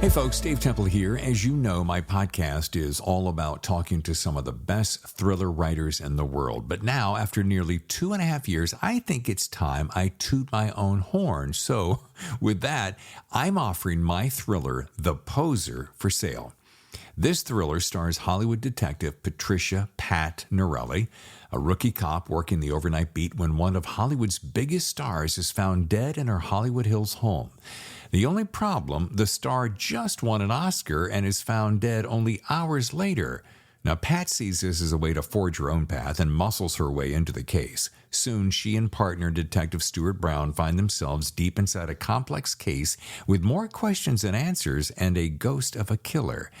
Hey folks, Dave Temple here. As you know, my podcast is all about talking to some of the best thriller writers in the world. But now, after nearly 2.5 years, I think it's time I toot my own horn. So with that, I'm offering my thriller, The Poser, for sale. This thriller stars Hollywood detective Patricia Pat Norelli, a rookie cop working the overnight beat when one of Hollywood's biggest stars is found dead in her Hollywood Hills home. The only problem, the star just won an Oscar and is found dead only hours later. Now, Pat sees this as a way to forge her own path and muscles her way into the case. Soon, she and partner Detective Stuart Brown find themselves deep inside a complex case with more questions than answers and a ghost of a killer.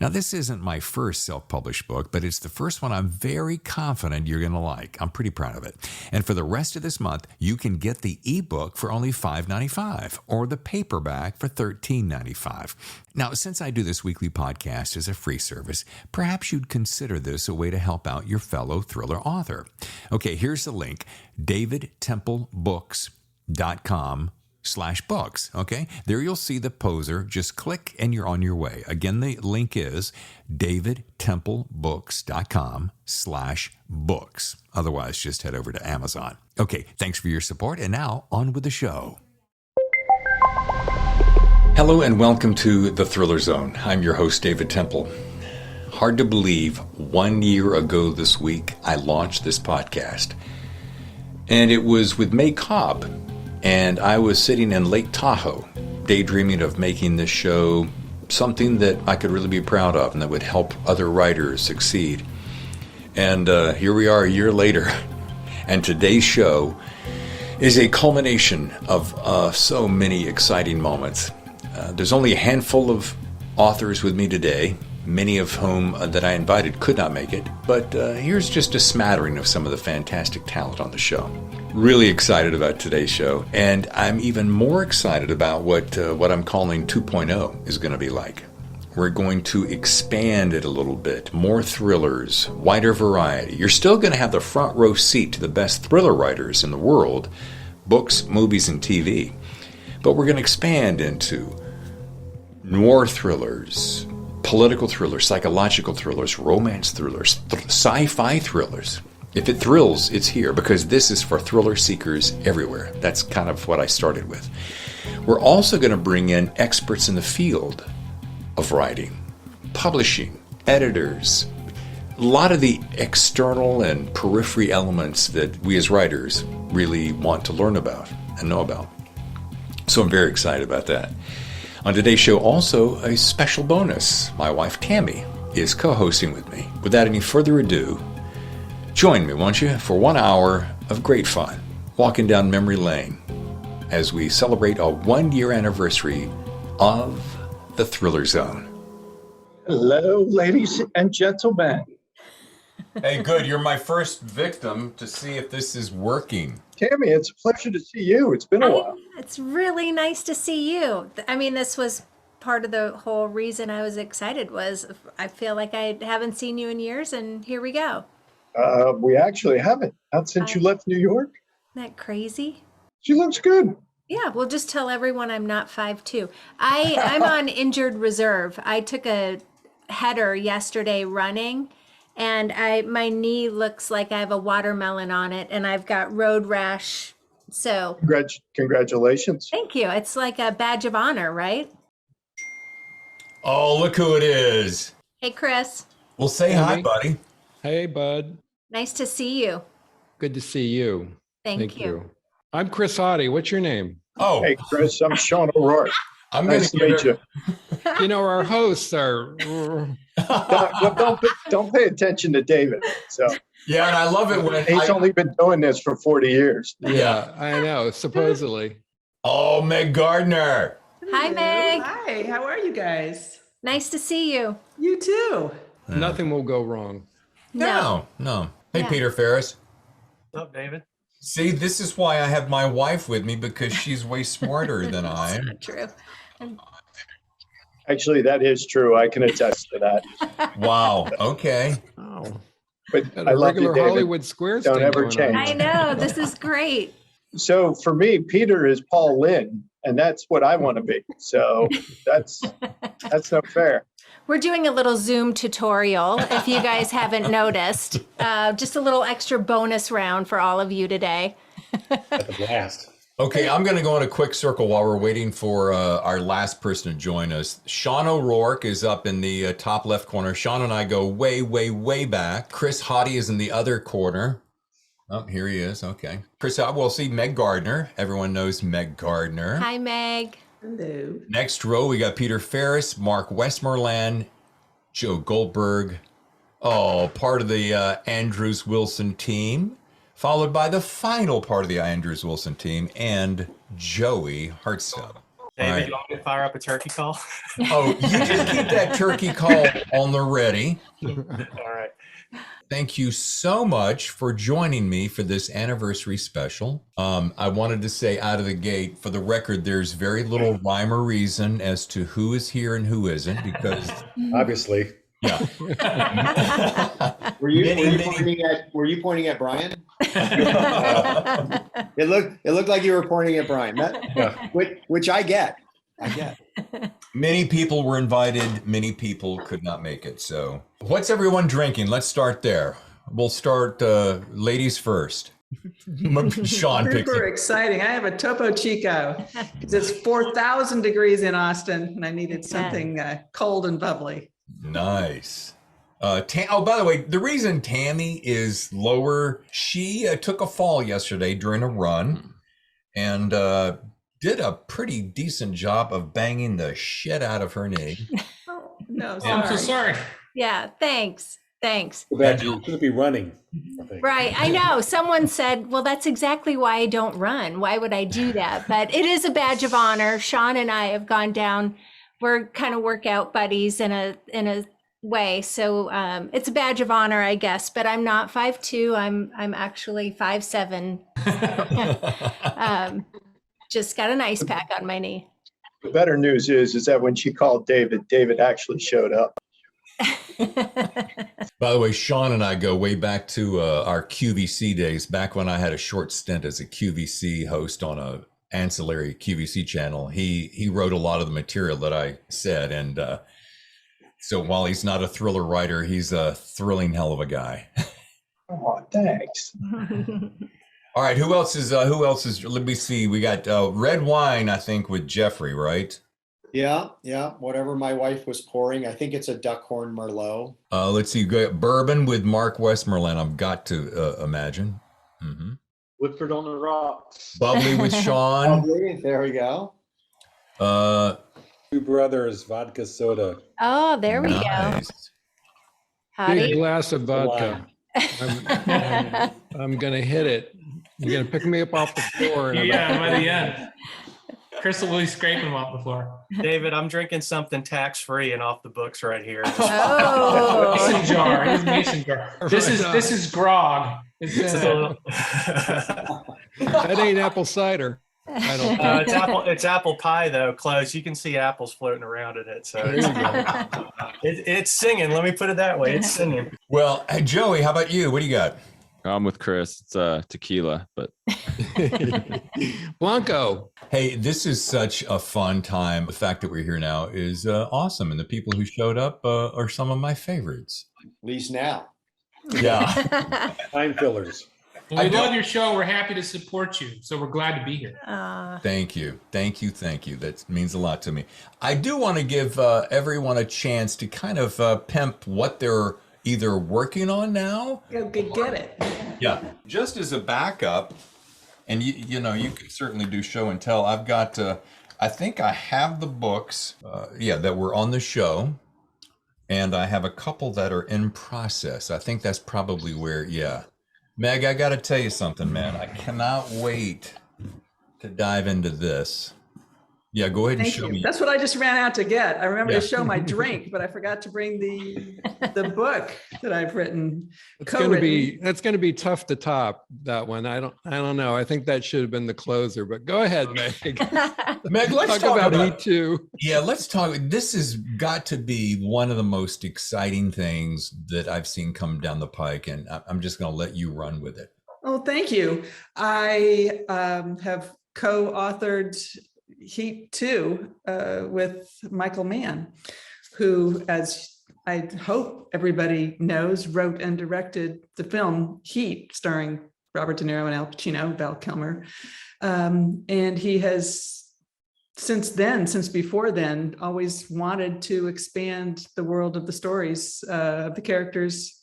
Now, this isn't my first self-published book, but it's the first one I'm very confident you're going to like. I'm pretty proud of it. And for the rest of this month, you can get the ebook for only $5.95 or the paperback for $13.95. Now, since I do this weekly podcast as a free service, perhaps you'd consider this a way to help out your fellow thriller author. Okay, here's the link, davidtemplebooks.com/books. Okay, there you'll see The Poser. Just click and you're on your way. Again, the link is davidtemplebooks.com/books. Otherwise, just head over to Amazon. Okay, thanks for your support. And now on with the show. Hello and welcome to The Thriller Zone. I'm your host, David Temple. Hard to believe, 1 year ago this week, I launched this podcast. And it was with May Cobb. And I was sitting in Lake Tahoe, daydreaming of making this show something that I could really be proud of and that would help other writers succeed. And here we are a year later. And today's show is a culmination of so many exciting moments. There's only a handful of authors with me today, many of whom that I invited could not make it, but here's just a smattering of some of the fantastic talent on the show. Really excited about today's show, and I'm even more excited about what I'm calling 2.0 is going to be like. We're going to expand it a little bit, more thrillers, wider variety. You're still going to have the front row seat to the best thriller writers in the world, books, movies, and TV, but we're going to expand into noir thrillers, political thrillers, psychological thrillers, romance thrillers, sci-fi thrillers. If it thrills, it's here, because this is for thriller seekers everywhere. That's kind of what I started with. We're also going to bring in experts in the field of writing, publishing, editors, a lot of the external and periphery elements that we as writers really want to learn about and know about. So I'm very excited about that. On today's show, also a special bonus. My wife, Tammy, is co-hosting with me. Without any further ado, join me, won't you, for 1 hour of great fun, walking down memory lane as we celebrate a 1-year anniversary of The Thriller Zone. Hello, ladies and gentlemen. Hey, good. You're my first victim to see if this is working. Tammy, it's a pleasure to see you. It's been a while. It's really nice to see you. I mean, this was part of the whole reason I was excited was I feel like I haven't seen you in years, and here we go. We actually haven't. Not since you left New York. Isn't that crazy? She looks good. Yeah, we'll just tell everyone I'm not 5'2". I'm on injured reserve. I took a header yesterday running, and my knee looks like I have a watermelon on it, and I've got road rash. So Congratulations. thank you. It's like a badge of honor, right? Oh, look who it is. Hey, Chris. Well, say hi, buddy. Hey, bud. Nice to see you. Good to see you. Thank you. I'm Chris Hauty. What's your name? Oh, Hey, Chris, I'm Sean O'Rourke. I'm Nice to going meet you. You know, our hosts are... Don't pay attention to David. So Yeah, and I love it when he's only been doing this for 40 years. Yeah, I know, supposedly. Oh, Meg Gardiner. Hi, Meg. Hi, how are you guys? Nice to see you. You too. Nothing will go wrong. No. Hey, Yeah. Peter Farris. What's up, David? See, this is why I have my wife with me, because she's way smarter than I am. Not true. Actually, that is true. I can attest to that. Wow. Okay. Oh, But got I a love you, regular David. Hollywood Squares Don't thing ever going change. on. I know. This is great. So for me, Peter is Paul Lynn. and that's what I want to be. So that's no fair. We're doing a little Zoom tutorial, if you guys haven't noticed. Just a little extra bonus round for all of you today. At the blast. Okay, I'm going to go in a quick circle while we're waiting for our last person to join us. Sean O'Rourke is up in the top left corner. Sean and I go way, way, way back. Chris Hauty is in the other corner. Oh, here he is. Okay. Chris, we'll see Meg Gardiner. Everyone knows Meg Gardiner. Hi, Meg. Hello. Next row, we got Peter Farris, Mark Westmoreland, Joe Goldberg. Oh, part of the Andrews Wilson team. Followed by the final part of the Andrews Wilson team and Joey Hartstone. David, you want me to fire up a turkey call? Oh, you just keep that turkey call on the ready. All right. Thank you so much for joining me for this anniversary special. I wanted to say out of the gate, for the record, there's very little rhyme or reason as to who is here and who isn't, because Obviously. yeah. Were you pointing at Brian? It looked like you were pointing at Brian. Which I get. Many people were invited. Many people could not make it. So what's everyone drinking? Let's start there. We'll start ladies first. Sean picks Super it. exciting. I have a Topo Chico because it's 4,000 degrees in Austin and I needed something cold and bubbly. Nice. Oh, by the way, the reason Tammy is lower, she took a fall yesterday during a run and did a pretty decent job of banging the shit out of her knee. Oh, no, I'm so sorry. Yeah, thanks. Too bad you shouldn't be running. I think. Right. I know. Someone said, well, that's exactly why I don't run. Why would I do that? But it is a badge of honor. Sean and I have gone down. We're kind of workout buddies in a way. So it's a badge of honor, I guess. But I'm not 5'2". I'm actually 5'7". Just got an ice pack on my knee. The better news is that when she called David actually showed up. By the way, Sean and I go way back to our QVC days, back when I had a short stint as a QVC host on a ancillary QVC channel. He wrote a lot of the material that I said, and so while he's not a thriller writer, he's a thrilling hell of a guy. Oh, thanks. All right, who else is let me see, we got red wine, I think, with Jeffrey, right? Yeah. Whatever my wife was pouring, I think it's a Duckhorn Merlot. Let's see, bourbon with Mark Westmoreland, I've got to imagine. Mm-hmm. Woodford on the rocks. Bubbly with Sean. Bubbly, there we go. Two Brothers vodka soda. Oh, there we Nice. go. Big Howdy. glass of vodka. I'm gonna hit it. You're gonna pick me up off the floor. In Yeah, about by the end. Crystal will be scraping them off the floor. David, I'm drinking something tax-free and off the books right here. Oh. Mason jar. His mason jar. This is grog. It's a little- That ain't apple cider. I don't think. it's apple pie though, close. You can see apples floating around in it. So it's singing. Let me put it that way. It's singing. Well, hey, Joey, how about you? What do you got? I'm with Chris. It's tequila, but Blanco. Hey, this is such a fun time. The fact that we're here now is awesome. And the people who showed up are some of my favorites. At least now. Yeah. Time fillers. Well, we love your show. We're happy to support you. So we're glad to be here. Thank you. That means a lot to me. I do want to give everyone a chance to kind of pimp what they're either working on now. Go get it. Yeah. Just as a backup, and you know, you could certainly do show and tell. I've got, I think I have the books, that were on the show. And I have a couple that are in process. I think that's probably where, Meg, I got to tell you something, man. I cannot wait to dive into this. Yeah, go ahead and Thank show you. me. That's what I just ran out to get. I remember Yeah. to show my drink, but I forgot to bring the book that I've written. That's gonna be tough to top that one. I don't know. I think that should have been the closer, but go ahead, Meg. Meg, let's talk about it too. Yeah, let's talk. This has got to be one of the most exciting things that I've seen come down the pike, and I'm just going to let you run with it. Oh, thank you. I have co-authored Heat 2 with Michael Mann, who, as I hope everybody knows, wrote and directed the film Heat, starring Robert De Niro and Al Pacino, Val Kilmer. And he has since before then, always wanted to expand the world of the stories of the characters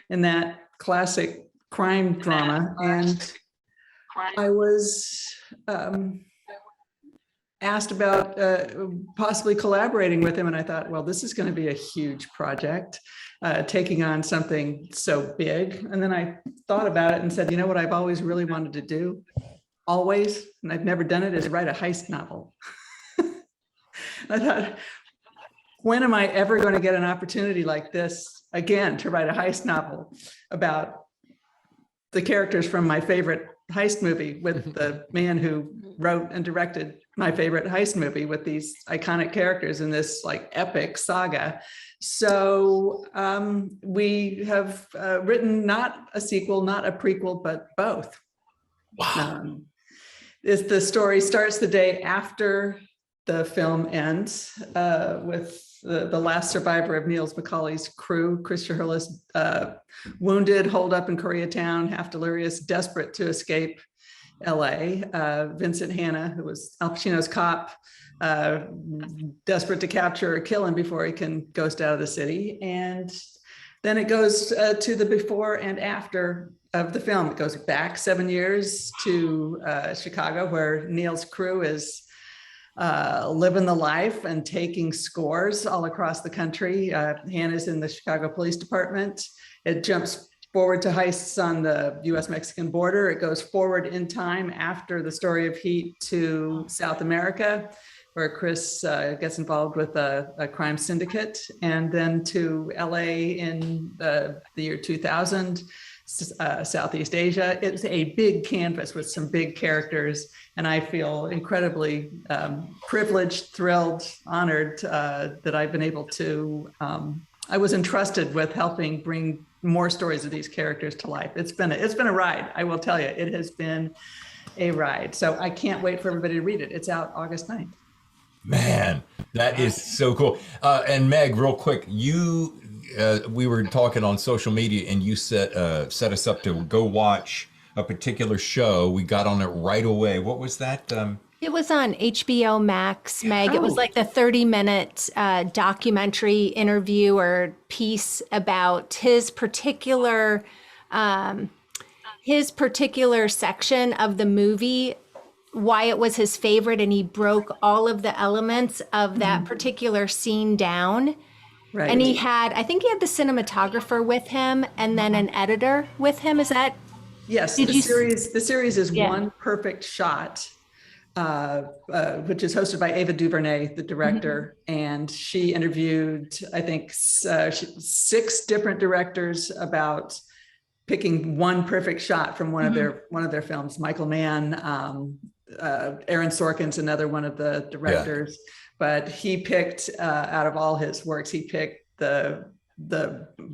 in that classic crime drama. And I was asked about possibly collaborating with him. And I thought, well, this is going to be a huge project, taking on something so big. And then I thought about it and said, you know what I've always really wanted to do? Always, and I've never done it, is write a heist novel. I thought, when am I ever going to get an opportunity like this again to write a heist novel about the characters from my favorite heist movie with the man who wrote and directed my favorite heist movie, with these iconic characters in this like epic saga. So we have written not a sequel, not a prequel, but both. Wow. The story starts the day after the film ends with the last survivor of Niels Macaulay's crew, Chris Shirless, wounded, holed up in Koreatown, half delirious, desperate to escape LA. Vincent Hanna, who was Al Pacino's cop, desperate to capture or kill him before he can ghost out of the city. And then it goes to the before and after of the film. It goes back 7 years to Chicago, where Neil's crew is living the life and taking scores all across the country. Hannah's in the Chicago Police Department. It jumps forward to heists on the US-Mexican border. It goes forward in time after the story of Heat to South America, where Chris gets involved with a crime syndicate, and then to LA in the year 2000, Southeast Asia. It's a big canvas with some big characters, and I feel incredibly privileged, thrilled, honored that I've been able to, I was entrusted with helping bring more stories of these characters to life. It's been a ride, I will tell you. It has been a ride. So I can't wait for everybody to read it. It's out August 9th. Man, that is so cool. And Meg, real quick, we were talking on social media, and you set us up to go watch a particular show. We got on it right away. What was that? It was on HBO Max, Meg. It was like the 30-minute documentary interview or piece about his particular section of the movie, why it was his favorite, and he broke all of the elements of that particular scene down. Right. And I think he had the cinematographer with him and then an editor with him. Is that? Yes, the series is One Perfect Shot, which is hosted by Ava DuVernay, the director. And she interviewed, I think, 6 different directors about picking one perfect shot from one of their films. Michael Mann, Aaron Sorkin's another one of the directors. Yeah. But he picked, out of all his works, he picked a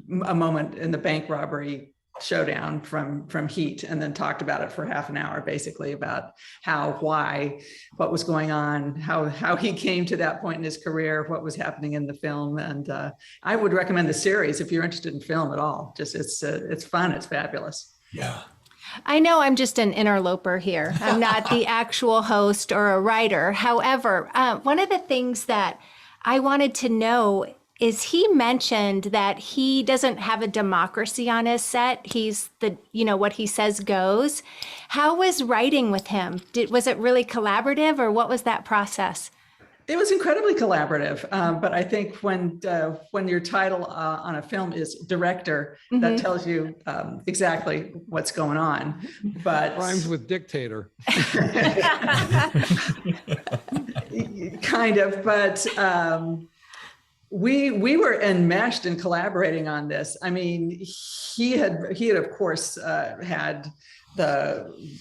moment in the bank robbery showdown from Heat, and then talked about it for half an hour, basically about what was going on, how he came to that point in his career, what was happening in the film. And I would recommend the series if you're interested in film at all. Just it's fun, it's fabulous. Yeah. I know I'm just an interloper here. I'm not the actual host or a writer. However, one of the things that I wanted to know is he mentioned that he doesn't have a democracy on his set. He's what he says goes. How was writing with him? Was it really collaborative, or what was that process? It was incredibly collaborative, but I think when your title on a film is director, that tells you exactly what's going on. But rhymes with dictator. Kind of, but we were enmeshed in collaborating on this. I mean, he had of course had the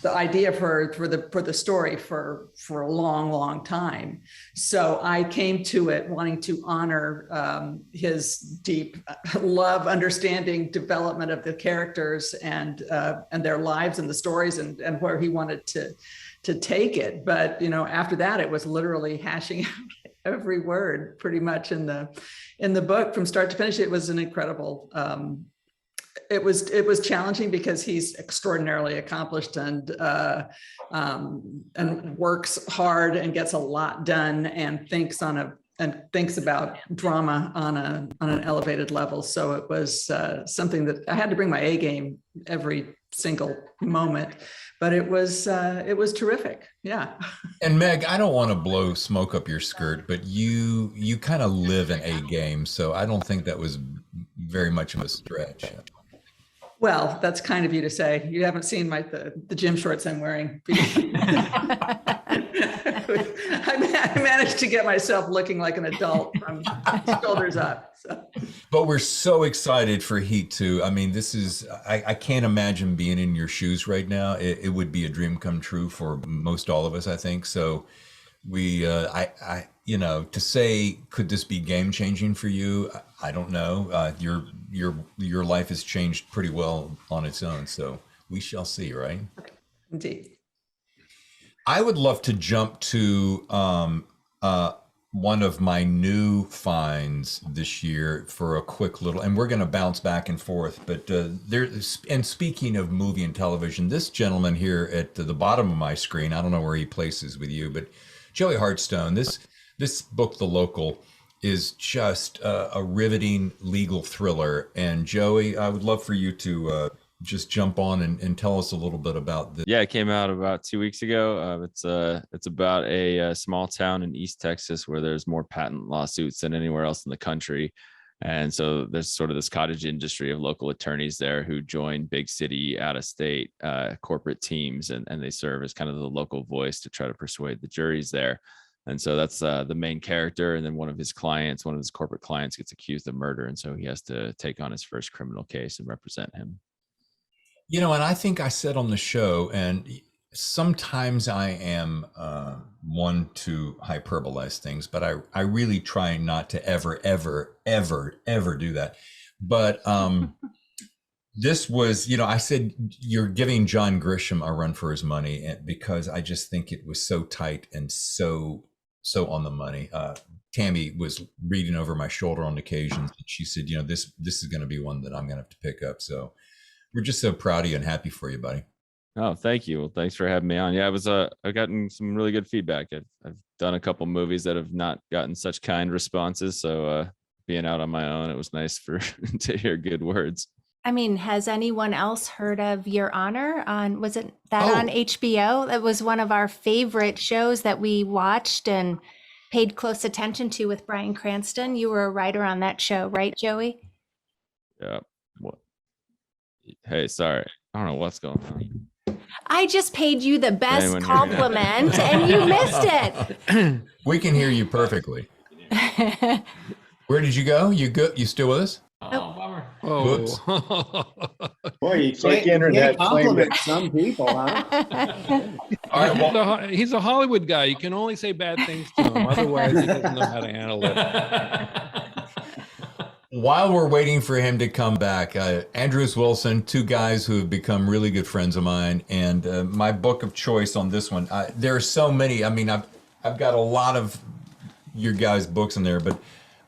idea for the story for a long time. So I came to it wanting to honor his deep love, understanding, development of the characters and their lives and the stories, and where he wanted to take it. But, after that, it was literally hashing out every word pretty much in the book from start to finish. It was an incredible, it was challenging because he's extraordinarily accomplished and works hard and gets a lot done and thinks about drama on an elevated level. So it was something that I had to bring my A game every single moment, but it was terrific. Yeah. And Meg, I don't want to blow smoke up your skirt, but you kind of live an A game, so I don't think that was very much of a stretch. Well, that's kind of you to say. You haven't seen the gym shorts I'm wearing. I managed to get myself looking like an adult from shoulders up. So. But we're so excited for Heat 2. I mean, this is, I can't imagine being in your shoes right now. It would be a dream come true for most all of us, I think. So we, to say, could this be game changing for you? I don't know. Your life has changed pretty well on its own. So we shall see, right? Indeed. I would love to jump to one of my new finds this year for a quick little, and we're going to bounce back and forth. But and speaking of movie and television, this gentleman here at the bottom of my screen, I don't know where he places with you, but Joey Hartstone. This book, The Local, is just a riveting legal thriller. And Joey, I would love for you to just jump on and tell us a little bit about this. Yeah, it came out about 2 weeks ago. It's about a small town in East Texas where there's more patent lawsuits than anywhere else in the country. And so there's sort of this cottage industry of local attorneys there who join big city, out of state corporate teams, and they serve as kind of the local voice to try to persuade the juries there. And so that's the main character. And then one of his corporate clients gets accused of murder. And so he has to take on his first criminal case and represent him. And I think I said on the show, and sometimes I am one to hyperbolize things, but I really try not to ever do that. But this was, I said, you're giving John Grisham a run for his money, because I just think it was so tight and so on the money. Tammy was reading over my shoulder on occasions, and she said, this is going to be one that I'm going to have to pick up. So we're just so proud of you and happy for you, buddy. Oh, thank you. Well, thanks for having me on. Yeah, I've gotten some really good feedback. I've done a couple movies that have not gotten such kind responses. So being out on my own, it was nice to hear good words. I mean, has anyone else heard of Your Honor on HBO? That was one of our favorite shows that we watched and paid close attention to with Bryan Cranston. You were a writer on that show, right, Joey? Yeah. What? Hey, sorry. I don't know what's going on. I just paid you the best compliment and you missed it. We can hear you perfectly. Where did you go? You still with us? Oh, bummer. Oh. Boy, you like internet compliment some people, huh? All right, well, He's a Hollywood guy. You can only say bad things to him. Otherwise, he doesn't know how to handle it. While we're waiting for him to come back, Andrews Wilson, two guys who have become really good friends of mine, and my book of choice on this one. There are so many. I mean, I've got a lot of your guys' books in there, but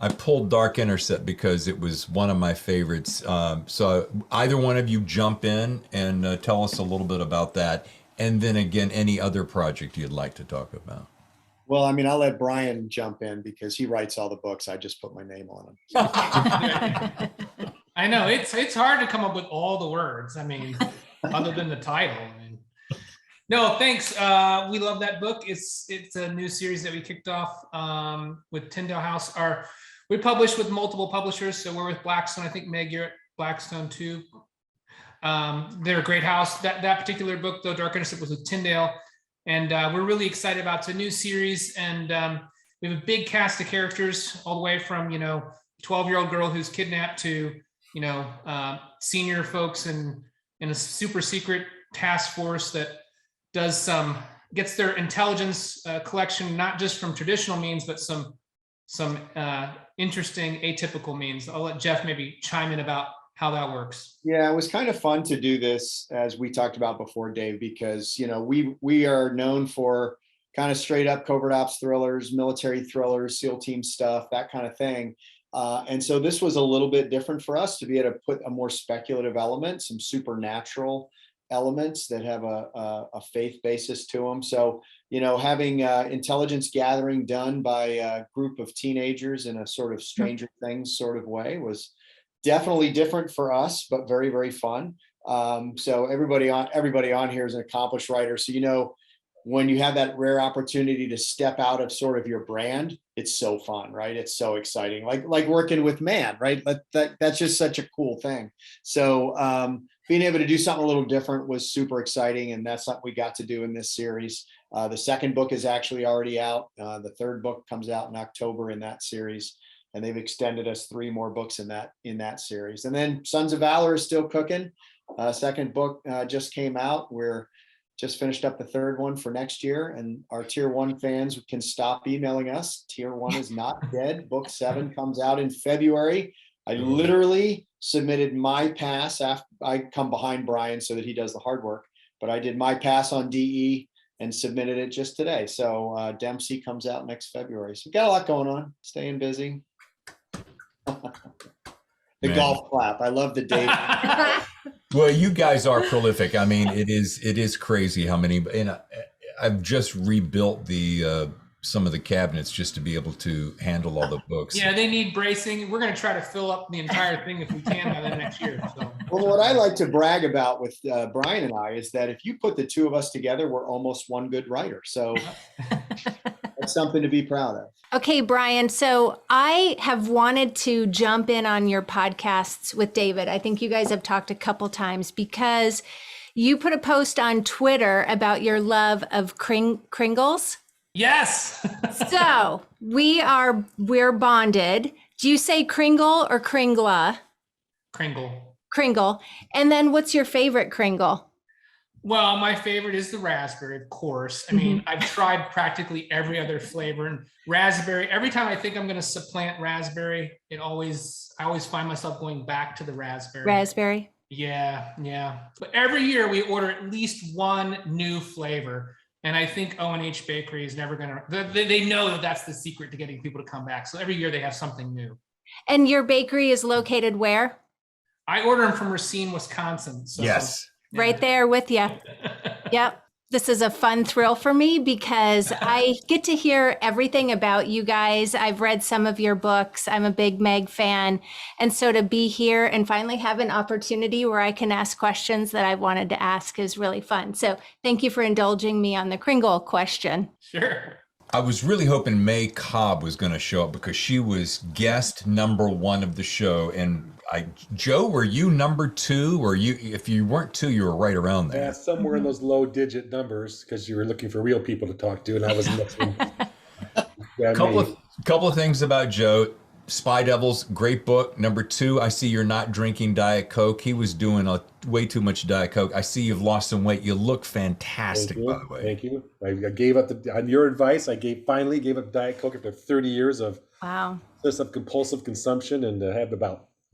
I pulled Dark Intercept because it was one of my favorites. So either one of you jump in and tell us a little bit about that, and then again, any other project you'd like to talk about. Well, I mean, I'll let Brian jump in because he writes all the books. I just put my name on them. I know it's hard to come up with all the words. I mean, other than the title. No, thanks. We love that book. It's a new series that we kicked off with Tyndale House. We publish with multiple publishers, so we're with Blackstone. I think Meg, you're at Blackstone too. They're a great house. That particular book, though, Dark Intercept, was with Tyndale. And we're really excited about it. It's a new series, and we have a big cast of characters, all the way from 12-year-old girl who's kidnapped to senior folks in a super secret task force that gets their intelligence collection not just from traditional means, but some interesting atypical means. I'll let Jeff maybe chime in about how that works. Yeah, it was kind of fun to do this, as we talked about before, Dave, because, you know, we are known for kind of straight up covert ops thrillers, military thrillers, SEAL team stuff, that kind of thing. And so this was a little bit different for us to be able to put a more speculative element, some supernatural elements that have a faith basis to them. So, you know, having intelligence gathering done by a group of teenagers in a sort of Stranger Things sort of way was definitely different for us, but very, very fun. So everybody on here is an accomplished writer. So, you know, when you have that rare opportunity to step out of sort of your brand, it's so fun, right? It's so exciting, like working with Man, right? That's just such a cool thing. So being able to do something a little different was super exciting, and that's something we got to do in this series. The second book is actually already out. The third book comes out in October in that series, and they've extended us 3 more books in that series. And then Sons of Valor is still cooking. Second book just came out. We're just finished up the third one for next year, and our Tier 1 fans can stop emailing us. Tier 1 is not dead. Book 7 comes out in February. I literally submitted my pass after I come behind Brian so that he does the hard work, but I did my pass on DE and submitted it just today. So Dempsey comes out next February. So we've got a lot going on, staying busy. The golf clap. I love the date. Well, you guys are prolific. I mean, it is crazy how many. And I've just rebuilt some of the cabinets just to be able to handle all the books. Yeah, they need bracing. We're going to try to fill up the entire thing if we can by the next year. So. Well, what I like to brag about with Brian and I is that if you put the two of us together, we're almost one good writer. So that's something to be proud of. Okay, Brian. So I have wanted to jump in on your podcasts with David. I think you guys have talked a couple times because you put a post on Twitter about your love of Kringles. Yes. So we're bonded. Do you say Kringle or Kringla? Kringle. Kringle. And then what's your favorite Kringle? Well, my favorite is the raspberry, of course. I mean, I've tried practically every other flavor, and raspberry, every time I think I'm going to supplant raspberry, I always find myself going back to the raspberry. Raspberry? Yeah. But every year we order at least one new flavor. And I think O&H Bakery is never going to, they know that that's the secret to getting people to come back. So every year they have something new. And your bakery is located where? I order them from Racine, Wisconsin. So, yes. Right there with you. Yep. This is a fun thrill for me because I get to hear everything about you guys. I've read some of your books. I'm a big Meg fan. And so to be here and finally have an opportunity where I can ask questions that I've wanted to ask is really fun. So thank you for indulging me on the Kringle question. Sure. I was really hoping May Cobb was going to show up because she was guest number 1 of the show. And Joe, were you number 2? Or if you weren't 2, you were right around there. Yeah, somewhere in those low digit numbers because you were looking for real people to talk to, and I was missing. Couple of things about Joe. Spy Devils, great book. Number 2, I see you're not drinking Diet Coke. He was doing way too much Diet Coke. I see you've lost some weight. You look fantastic, by the way. Thank you. I gave up on your advice. I finally gave up Diet Coke after 30 years of compulsive consumption, and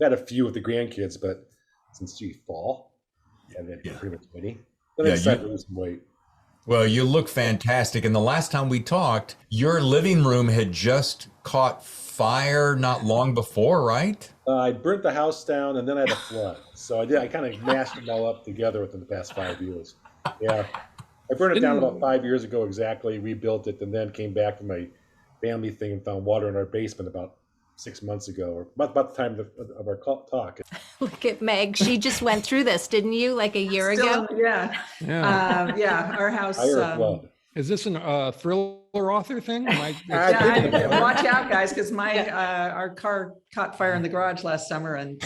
had a few with the grandkids, but since fall, and then pretty much witty. Then I decided to lose some weight. Well, you look fantastic. And the last time we talked, your living room had just caught fire not long before, right? I burnt the house down, and then I had a flood. So I kind of mashed them all up together within the past 5 years. Yeah. I burned it down about 5 years ago exactly, rebuilt it, and then came back from my family thing and found water in our basement about 6 months ago, or about the time of our talk. Look at Meg. She just went through this, didn't you? Like a year ago? Yeah. Our house. Is this a thriller author thing? Watch out, guys, because our car caught fire in the garage last summer, and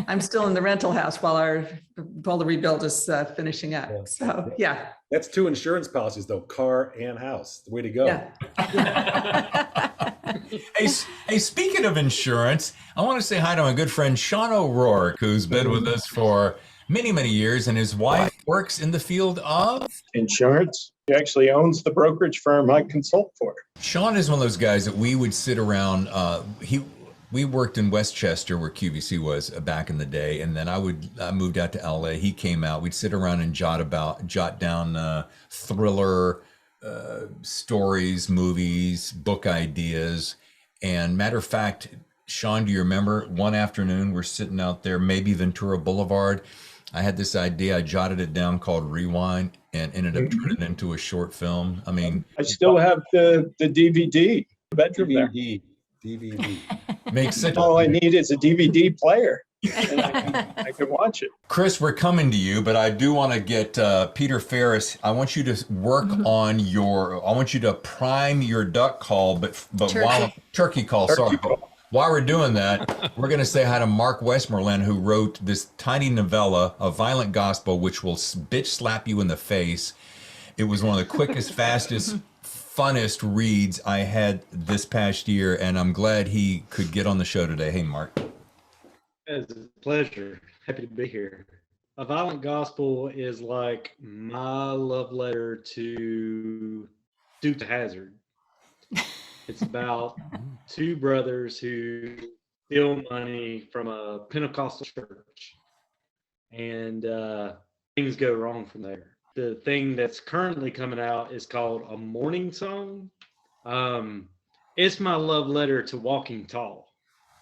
I'm still in the rental house while the rebuild is finishing up. Yeah. So yeah, that's 2 insurance policies though: car and house. The way to go. Yeah. Hey, speaking of insurance, I want to say hi to my good friend Sean O'Rourke, who's been with us for many, many years, and his wife works in the field of insurance. He actually owns the brokerage firm I consult for. Sean is one of those guys that we would sit around. we worked in Westchester where QVC was back in the day, and then I moved out to LA. He came out. We'd sit around and jot down thriller stories, movies, book ideas. And matter of fact, Sean, do you remember one afternoon we're sitting out there, maybe Ventura Boulevard? I had this idea. I jotted it down called Rewind, and ended up turning it into a short film. I mean, I still have the DVD bedroom there. DVD. Makes sense. All I need is a DVD player, and I can watch it. Chris, we're coming to you, but I do want to get Peter Farris. I want you to work on I want you to prime your duck call, but turkey call. Sorry. While we're doing that, we're going to say hi to Mark Westmoreland, who wrote this tiny novella, A Violent Gospel, which will bitch slap you in the face. It was one of the quickest, fastest, funnest reads I had this past year, and I'm glad he could get on the show today. Hey, Mark. It's a pleasure. Happy to be here. A Violent Gospel is like my love letter to Dukes of Hazzard. It's about two brothers who steal money from a Pentecostal church, and things go wrong from there. The thing that's currently coming out is called A Morning Song. It's my love letter to Walking Tall.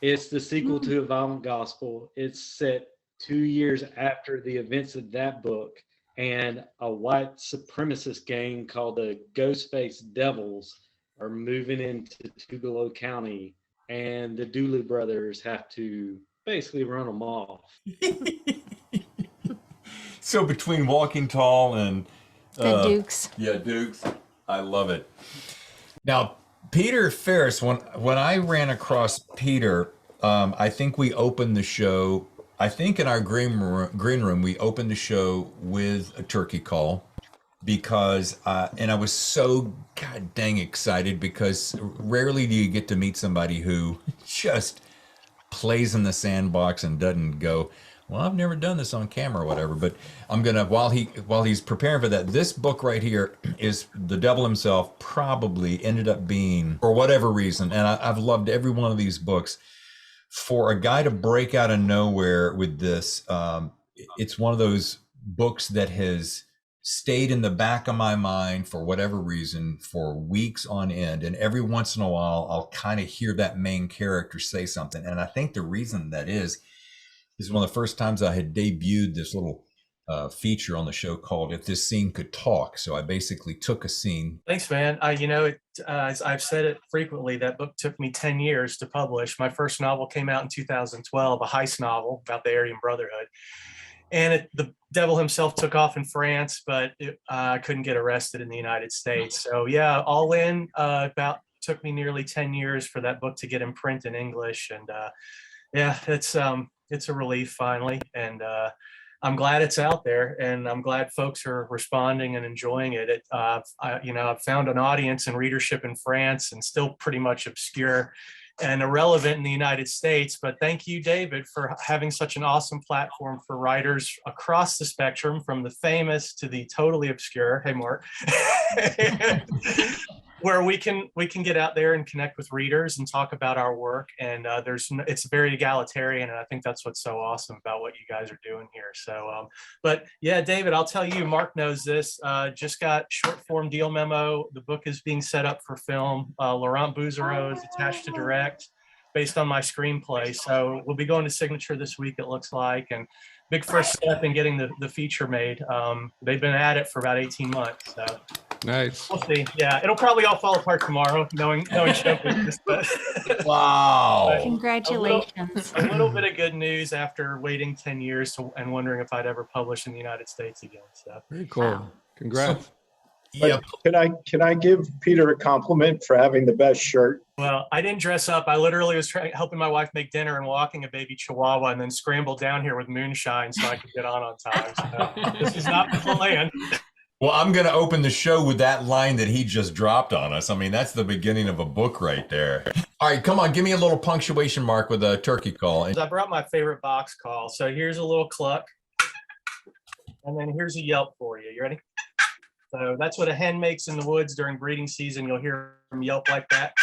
It's the sequel to A Violent Gospel. It's set 2 years after the events of that book, and a white supremacist gang called the Ghostface Devils are moving into Tugelo County, and the Dooley brothers have to basically run them off. So between Walking Tall and The Dukes. Yeah, Dukes. I love it. Now, Peter Farris, when I ran across Peter, I think we opened the show, I think in our green room, we opened the show with a turkey call. Because and I was so god dang excited, because rarely do you get to meet somebody who just plays in the sandbox and doesn't go, well, I've never done this on camera or whatever. But I'm gonna, while he's preparing for that, this book right here is the devil himself probably ended up being, for whatever reason, and I've loved every one of these books. For a guy to break out of nowhere with this, it's one of those books that has stayed in the back of my mind for whatever reason for weeks on end, and every once in a while I'll kind of hear that main character say something, and I think the reason that is one of the first times I had debuted this little feature on the show called If This Scene Could Talk. So I basically took a scene. Thanks, man. As I've said it frequently, that book took me 10 years to publish. My first novel came out in 2012, a heist novel about the Aryan Brotherhood. And the devil himself took off in France, but I couldn't get arrested in the United States. So yeah, all in, took me nearly 10 years for that book to get in print in English. And yeah, it's a relief finally. And I'm glad it's out there, and I'm glad folks are responding and enjoying it. I've found an audience and readership in France, and still pretty much obscure and irrelevant in the United States. But thank you, David, for having such an awesome platform for writers across the spectrum, from the famous to the totally obscure. Hey, Mark. Where we can get out there and connect with readers and talk about our work. And it's very egalitarian, and I think that's what's so awesome about what you guys are doing here. So, but yeah, David, I'll tell you, Mark knows this. Just got short form deal memo. The book is being set up for film. Laurent Bouzereau is attached to direct, based on my screenplay. So we'll be going to signature this week, it looks like, and big first step in getting the feature made. They've been at it for about 18 months. So. Nice. We'll see. Yeah, it'll probably all fall apart tomorrow, knowing show business. But Wow! Congratulations. A little bit of good news after waiting 10 years and wondering if I'd ever publish in the United States again. So very cool. Wow. Congrats. Yep. Can I give Peter a compliment for having the best shirt? Well, I didn't dress up. I literally was helping my wife make dinner and walking a baby chihuahua, and then scrambled down here with moonshine so I could get on time. So this is not the plan. Well, I'm going to open the show with that line that he just dropped on us. I mean, that's the beginning of a book right there. All right, come on, give me a little punctuation mark with a turkey call. I brought my favorite box call. So here's a little cluck, and then here's a yelp for you. You ready? So that's what a hen makes in the woods during breeding season. You'll hear them yelp like that.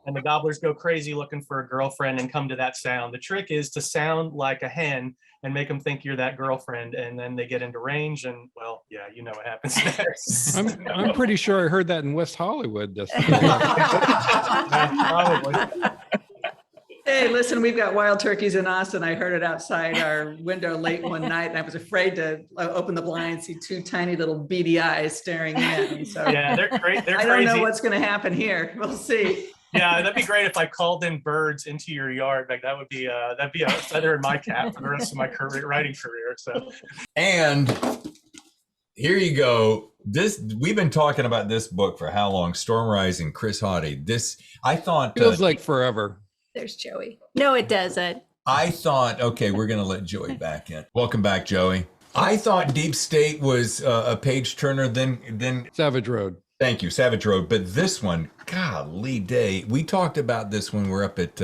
and the gobblers go crazy looking for a girlfriend and come to that sound. The trick is to sound like a hen and make them think you're that girlfriend, and then they get into range, and well, yeah, you know what happens next. I'm pretty sure I heard that in West Hollywood. Probably. Hey, listen, we've got wild turkeys in Austin. I heard it outside our window late one night, and I was afraid to open the blind, see two tiny little beady eyes staring in. So Yeah, they're great. They're I don't know crazy. what's going to happen here. We'll see. Yeah, that'd be great if I called in birds into your yard. Like that'd be a feather in my cap for the rest of my writing career. So, And here you go. We've been talking about this book for how long? Storm Rising, Chris Hauty. I thought Feels like forever. There's Joey. No, it doesn't. I thought, okay, we're going to let Joey back in. Welcome back, Joey. I thought Deep State was a page turner, then Savage Road. Thank you, Savage Road. But this one, golly day, we talked about this when we were up at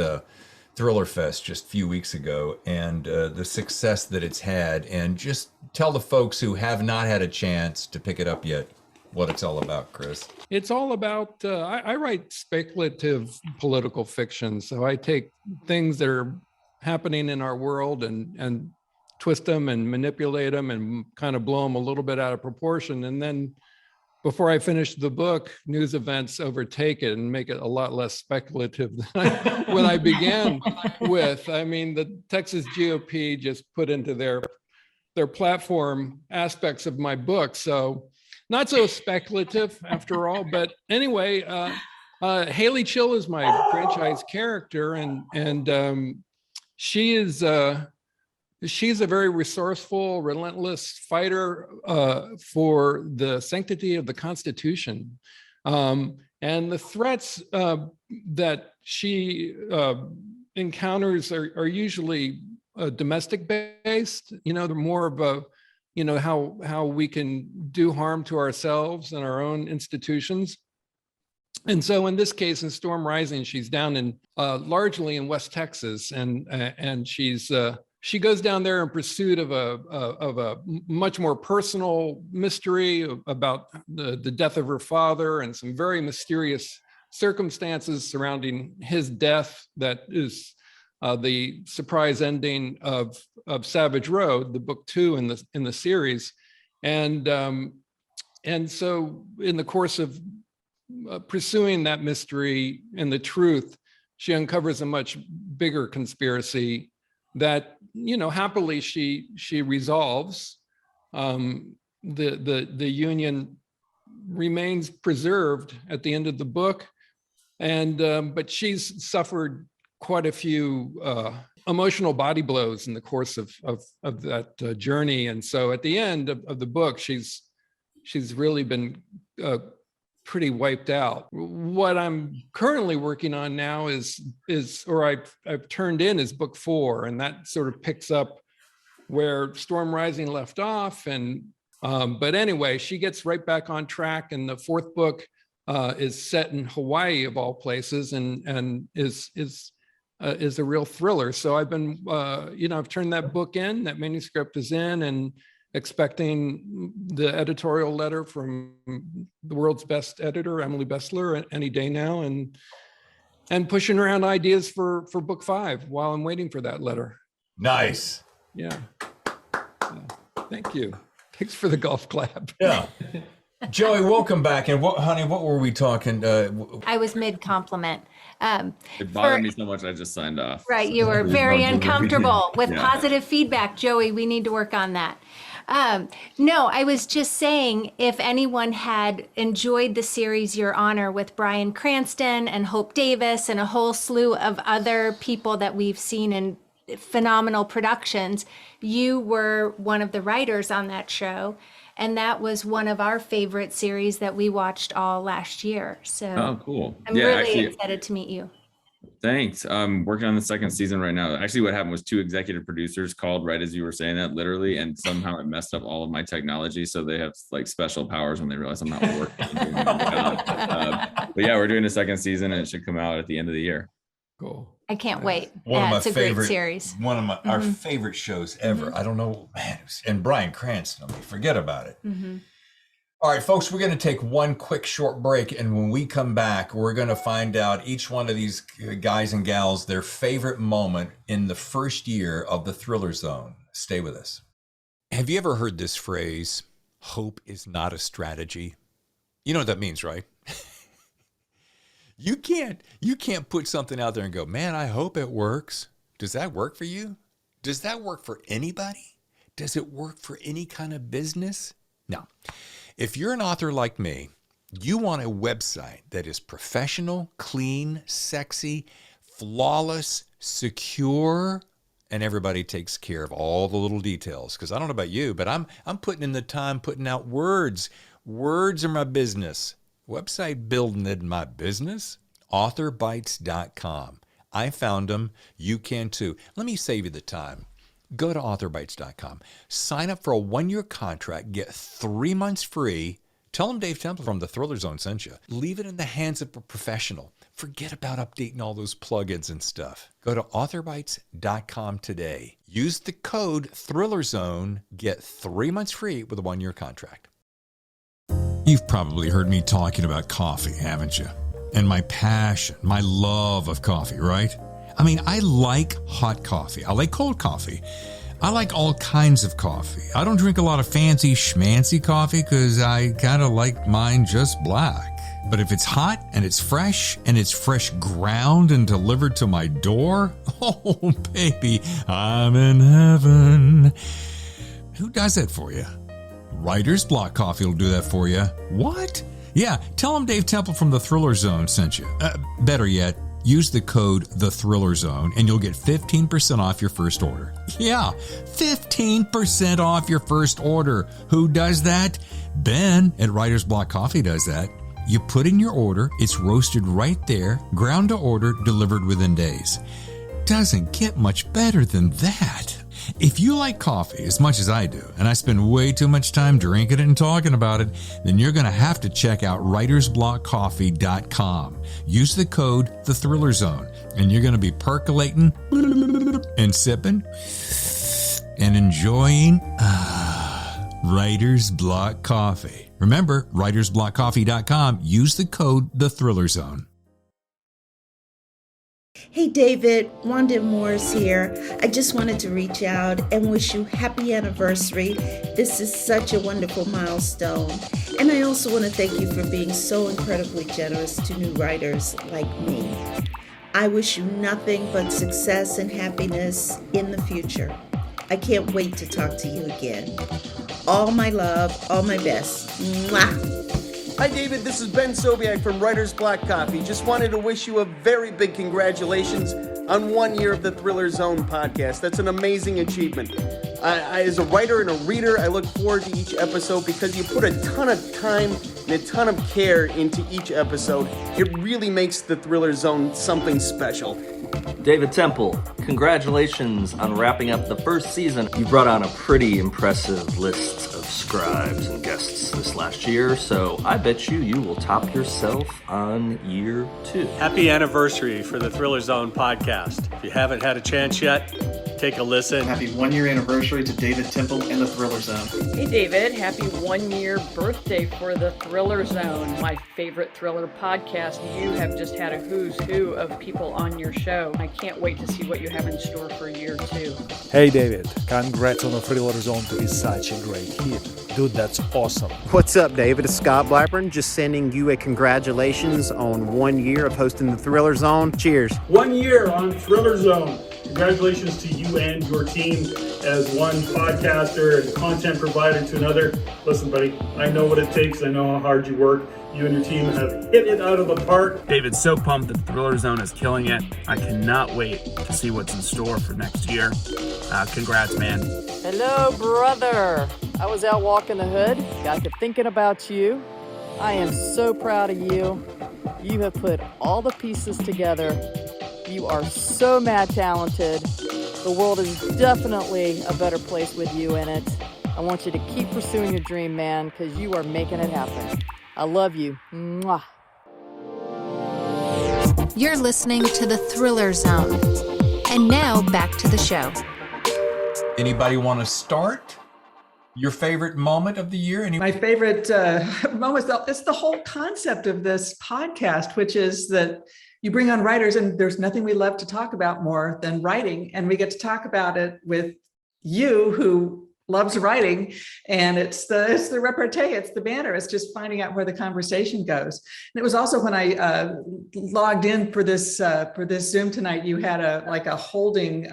Thriller Fest just a few weeks ago, and the success that it's had. And just tell the folks who have not had a chance to pick it up yet what it's all about, Chris. It's all about, I write speculative political fiction. So I take things that are happening in our world and twist them and manipulate them and kind of blow them a little bit out of proportion. And then before I finish the book, news events overtake it and make it a lot less speculative than when I began with. I mean, the Texas GOP just put into their platform aspects of my book. So not so speculative after all, but anyway, Haley Chill is my franchise character, and she's a very resourceful, relentless fighter for the sanctity of the Constitution, and the threats that she encounters are usually domestic based. You know, they're more of a how we can do harm to ourselves and our own institutions. And so in this case, in Storm Rising, she's down in largely in West Texas, and she goes down there in pursuit of a much more personal mystery about the death of her father and some very mysterious circumstances surrounding his death. That is the surprise ending of Savage Road, the book 2 in the series, and so in the course of pursuing that mystery and the truth, she uncovers a much bigger conspiracy that happily she resolves. The Union remains preserved at the end of the book, and but she's suffered quite a few emotional body blows in the course of that journey. And so at the end of the book, she's really been pretty wiped out. What I'm currently working on now is I've turned in is book 4, and that sort of picks up where Storm Rising left off. And but anyway, she gets right back on track, and the 4th book is set in Hawaii of all places, and is a real thriller. So I've been, I've turned that book in, that manuscript is in, and expecting the editorial letter from the world's best editor, Emily Bessler, any day now, and pushing around ideas for book 5 while I'm waiting for that letter. Nice. Yeah. Thank you. Thanks for the golf clap. Yeah. Joey, welcome back. And honey, what were we talking? I was mid-compliment. It bothered me so much I just signed off. Right, you were very uncomfortable with Yeah. positive feedback. Joey, we need to work on that. No, I was just saying, if anyone had enjoyed the series Your Honor with Bryan Cranston and Hope Davis and a whole slew of other people that we've seen in phenomenal productions, you were one of the writers on that show. And that was one of our favorite series that we watched all last year. So Oh, cool. I'm really excited to meet you. Thanks. I'm working on the 2nd season right now. Actually, what happened was 2 executive producers called right as you were saying that, literally, and somehow it messed up all of my technology. So they have like special powers when they realize I'm not working. But yeah, we're doing the 2nd season, and it should come out at the end of the year. Cool. I can't wait. One of my It's a favorite great series. One of our favorite shows ever. I don't know, man. And Bryan Cranston, I mean, forget about it. All right, folks, we're going to take one quick short break. And when we come back, we're going to find out each one of these guys and gals, their favorite moment in the first year of the Thriller Zone. Stay with us. Have you ever heard this phrase, hope is not a strategy? You know what that means, right? You can't put something out there and go, man, I hope it works. Does that work for you? Does that work for anybody? Does it work for any kind of business? No. If you're an author like me, you want a website that is professional, clean, sexy, flawless, secure, and everybody takes care of all the little details. Because I don't know about you, but I'm putting in the time, putting out words. Words are my business. Website building is my business. AuthorBytes.com. I found them. You can too. Let me save you the time. Go to AuthorBytes.com. Sign up for a 1-year contract. Get 3 months free. Tell them Dave Temple from the Thriller Zone sent you. Leave it in the hands of a professional. Forget about updating all those plugins and stuff. Go to AuthorBytes.com today. Use the code THRILLERZONE. Get 3 months free with a 1-year contract. You've probably heard me talking about coffee, haven't you? And my passion, my love of coffee, right? I mean, I like hot coffee. I like cold coffee. I like all kinds of coffee. I don't drink a lot of fancy schmancy coffee because I kind of like mine just black. But if it's hot and it's fresh ground and delivered to my door, oh, baby, I'm in heaven. Who does that for you? Writer's Block Coffee will do that for you. What? Yeah, tell them Dave Temple from the Thriller Zone sent you. Better yet, use the code THRILLERZONE and you'll get 15% off your first order. Yeah, 15% off your first order. Who does that? Ben at Writer's Block Coffee does that. You put in your order, it's roasted right there, ground to order, delivered within days. Doesn't get much better than that. If you like coffee as much as I do, and I spend way too much time drinking it and talking about it, then you're going to have to check out writersblockcoffee.com. Use the code THRILLERZONE, and you're going to be percolating and sipping and enjoying Writer's Block Coffee. Remember, writersblockcoffee.com. Use the code THRILLERZONE. Hey David, Wanda Morris here. I just wanted to reach out and wish you happy anniversary. This is such a wonderful milestone. And I also want to thank you for being so incredibly generous to new writers like me. I wish you nothing but success and happiness in the future. I can't wait to talk to you again. All my love, all my best. Mwah! Hi David, this is Ben Sobiak from Writer's Block Coffee. Just wanted to wish you a very big congratulations on 1 year of the Thriller Zone podcast. That's an amazing achievement. I, as a writer and a reader, I look forward to each episode because you put a ton of time and a ton of care into each episode. It really makes the Thriller Zone something special. David Temple, congratulations on wrapping up the first season. You brought on a pretty impressive list of scribes and guests this last year, so I bet you will top yourself on year 2. Happy anniversary for the Thriller Zone podcast. If you haven't had a chance yet, take a listen. Happy 1-year anniversary to David Temple and the Thriller Zone. Hey David, happy 1-year birthday for the Thriller Zone, my favorite thriller podcast. You have just had a who's who of people on your show. I can't wait to see what you have in store for year 2. Hey David, congrats on the Thriller Zone to be such a great hit. Dude, that's awesome. What's up, David? It's Scott Blackburn, just sending you a congratulations on 1 year of hosting the Thriller Zone. Cheers. 1 year on Thriller Zone. Congratulations to you and your team as one podcaster and content provider to another. Listen, buddy, I know what it takes. I know how hard you work. You and your team have hit it out of the park. David's so pumped that the Thriller Zone is killing it. I cannot wait to see what's in store for next year. Congrats, man. Hello, brother. I was out walking the hood, got to thinking about you. I am so proud of you. You have put all the pieces together. You are so mad talented. The world is definitely a better place with you in it. I want you to keep pursuing your dream, man, because you are making it happen. I love you. Mwah. You're listening to the Thriller Zone. And now back to the show. Anybody want to start? Your favorite moment of the year? My favorite moment is the whole concept of this podcast, which is that you bring on writers, and there's nothing we love to talk about more than writing. And we get to talk about it with you, who loves writing. And it's the repartee, it's the banter, it's just finding out where the conversation goes. And it was also when I logged in for this Zoom tonight, you had a holding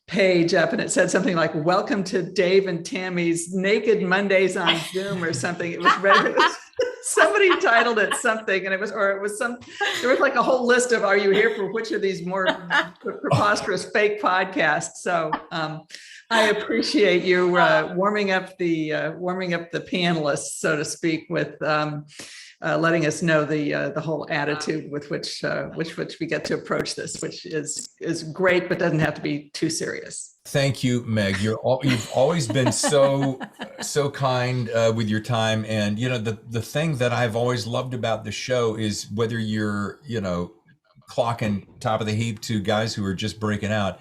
page up, and it said something like, "Welcome to Dave and Tammy's Naked Mondays on Zoom," or something. It was somebody titled it something, and there was like a whole list of, are you here for which of these more preposterous fake podcasts? So I appreciate you warming up the panelists, so to speak, with letting us know the whole attitude with which we get to approach this, which is great, but doesn't have to be too serious. Thank you, Meg. You've always been so kind with your time. And, the thing that I've always loved about the show is whether you're, clocking top of the heap to guys who are just breaking out,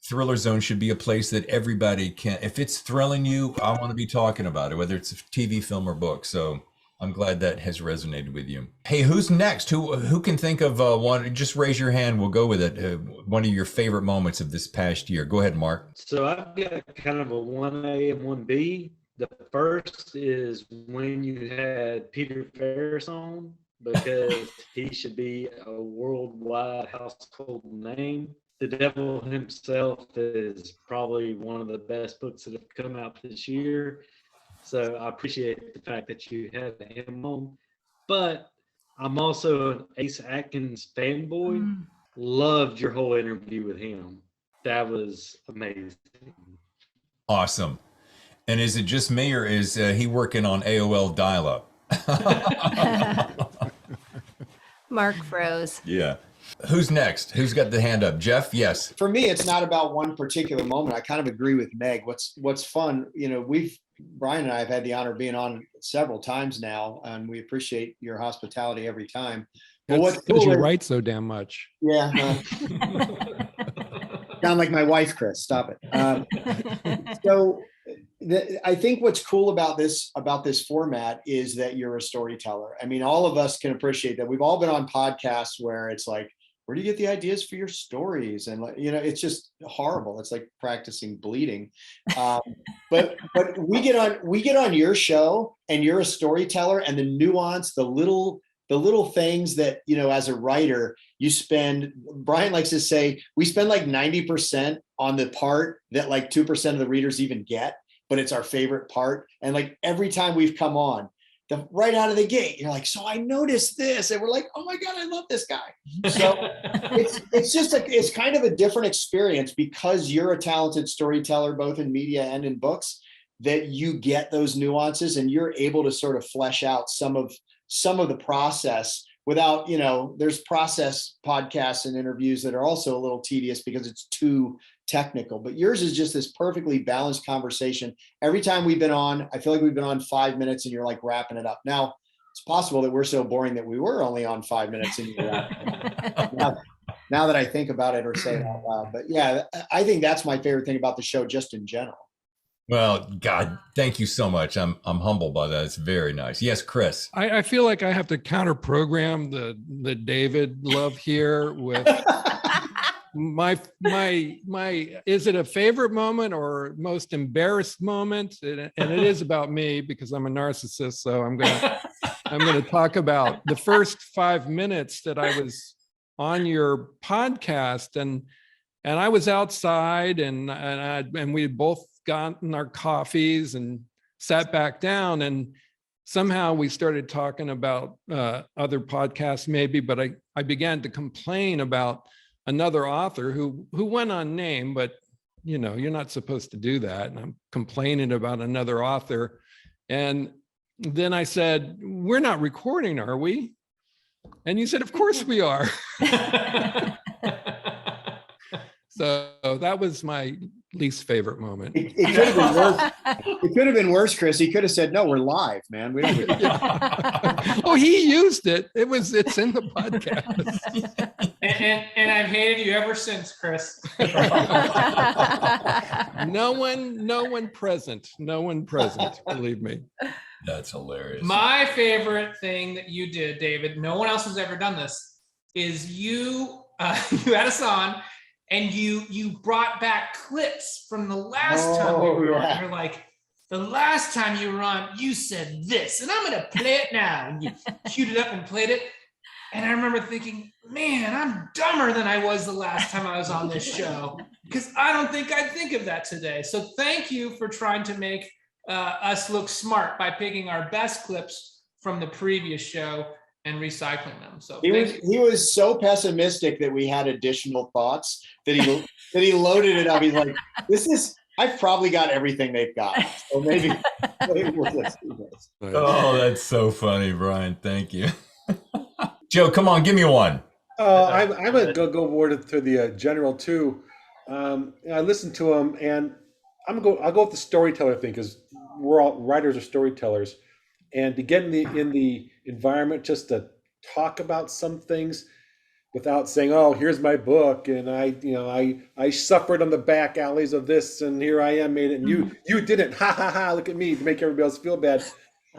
Thriller Zone should be a place that everybody can, if it's thrilling you, I want to be talking about it, whether it's a TV, film, or book. So I'm glad that has resonated with you. Hey, who's next? Who can think of one? Just raise your hand. We'll go with it. One of your favorite moments of this past year. Go ahead, Mark. So I've got kind of a 1A and 1B. The first is when you had Peter Farris on, because he should be a worldwide household name. The Devil Himself is probably one of the best books that have come out this year. So I appreciate the fact that you had him on. But I'm also an Ace Atkins fanboy. Loved your whole interview with him. That was amazing. Awesome. And is it just me, or is he working on AOL dial-up? Mark froze. Yeah. Who's next? Who's got the hand up? Jeff? Yes. For me, it's not about one particular moment. I kind of agree with Meg. What's fun, Brian and I have had the honor of being on several times now, and we appreciate your hospitality every time. But what's cool you write so damn much. Yeah. Sound like my wife, Chris. Stop it. I think what's cool about this format is that you're a storyteller. I mean, all of us can appreciate that. We've all been on podcasts where it's like, where do you get the ideas for your stories? And it's just horrible. It's like practicing bleeding. But we get on your show, and you're a storyteller, and the nuance, the little things that, as a writer, you spend, Brian likes to say, we spend like 90% on the part that like 2% of the readers even get, but it's our favorite part. And like every time we've come on, right out of the gate, you're like, so I noticed this, and we're like, oh my God, I love this guy. So it's kind of a different experience, because you're a talented storyteller, both in media and in books, that you get those nuances, and you're able to sort of flesh out some of the process without, there's process podcasts and interviews that are also a little tedious because it's too technical, but yours is just this perfectly balanced conversation. Every time we've been on, I feel like we've been on 5 minutes and you're like wrapping it up. Now, it's possible that we're so boring that we were only on 5 minutes and you're wrapping it up. Now that I think about it or say it out loud. But yeah, I think that's my favorite thing about the show just in general. Well, God, thank you so much. I'm humbled by that. It's very nice. Yes, Chris. I feel like I have to counter program the David love here with my is it a favorite moment or most embarrassed moment? And it is about me, because I'm a narcissist. So I'm gonna talk about the first 5 minutes that I was on your podcast, and I was outside, and we had both gotten our coffees and sat back down, and somehow we started talking about other podcasts maybe, but I began to complain about another author who went unnamed, but you're not supposed to do that. And I'm complaining about another author. And then I said, we're not recording, are we? And you said, of course we are. So that was my least favorite moment. It could have been worse. It could have been worse, Chris. He could have said, no, we're live, man. We don't. Oh, he used it. It's in the podcast. And I've hated you ever since, Chris. No one present, believe me. That's hilarious. My favorite thing that you did, David, no one else has ever done this, is you had us on and you brought back clips from the last time we were on. You're like, the last time you were on, you said this, and I'm going to play it now. And you queued it up and played it. And I remember thinking, man, I'm dumber than I was the last time I was on this show, because I don't think I'd think of that today. So thank you for trying to make us look smart by picking our best clips from the previous show and recycling them. So he was so pessimistic that we had additional thoughts that he loaded it up. He's like, I've probably got everything they've got. So maybe we'll just do this. Oh, that's so funny, Brian. Thank you. Joe, come on, give me one. I'm gonna go forward to the general too. I listened to him, and I'll go with the storyteller thing, because we're all writers or storytellers, and to get in the environment just to talk about some things without saying, "Oh, here's my book, and I suffered on the back alleys of this, and here I am, made it, and you didn't, ha ha ha, look at me," to make everybody else feel bad.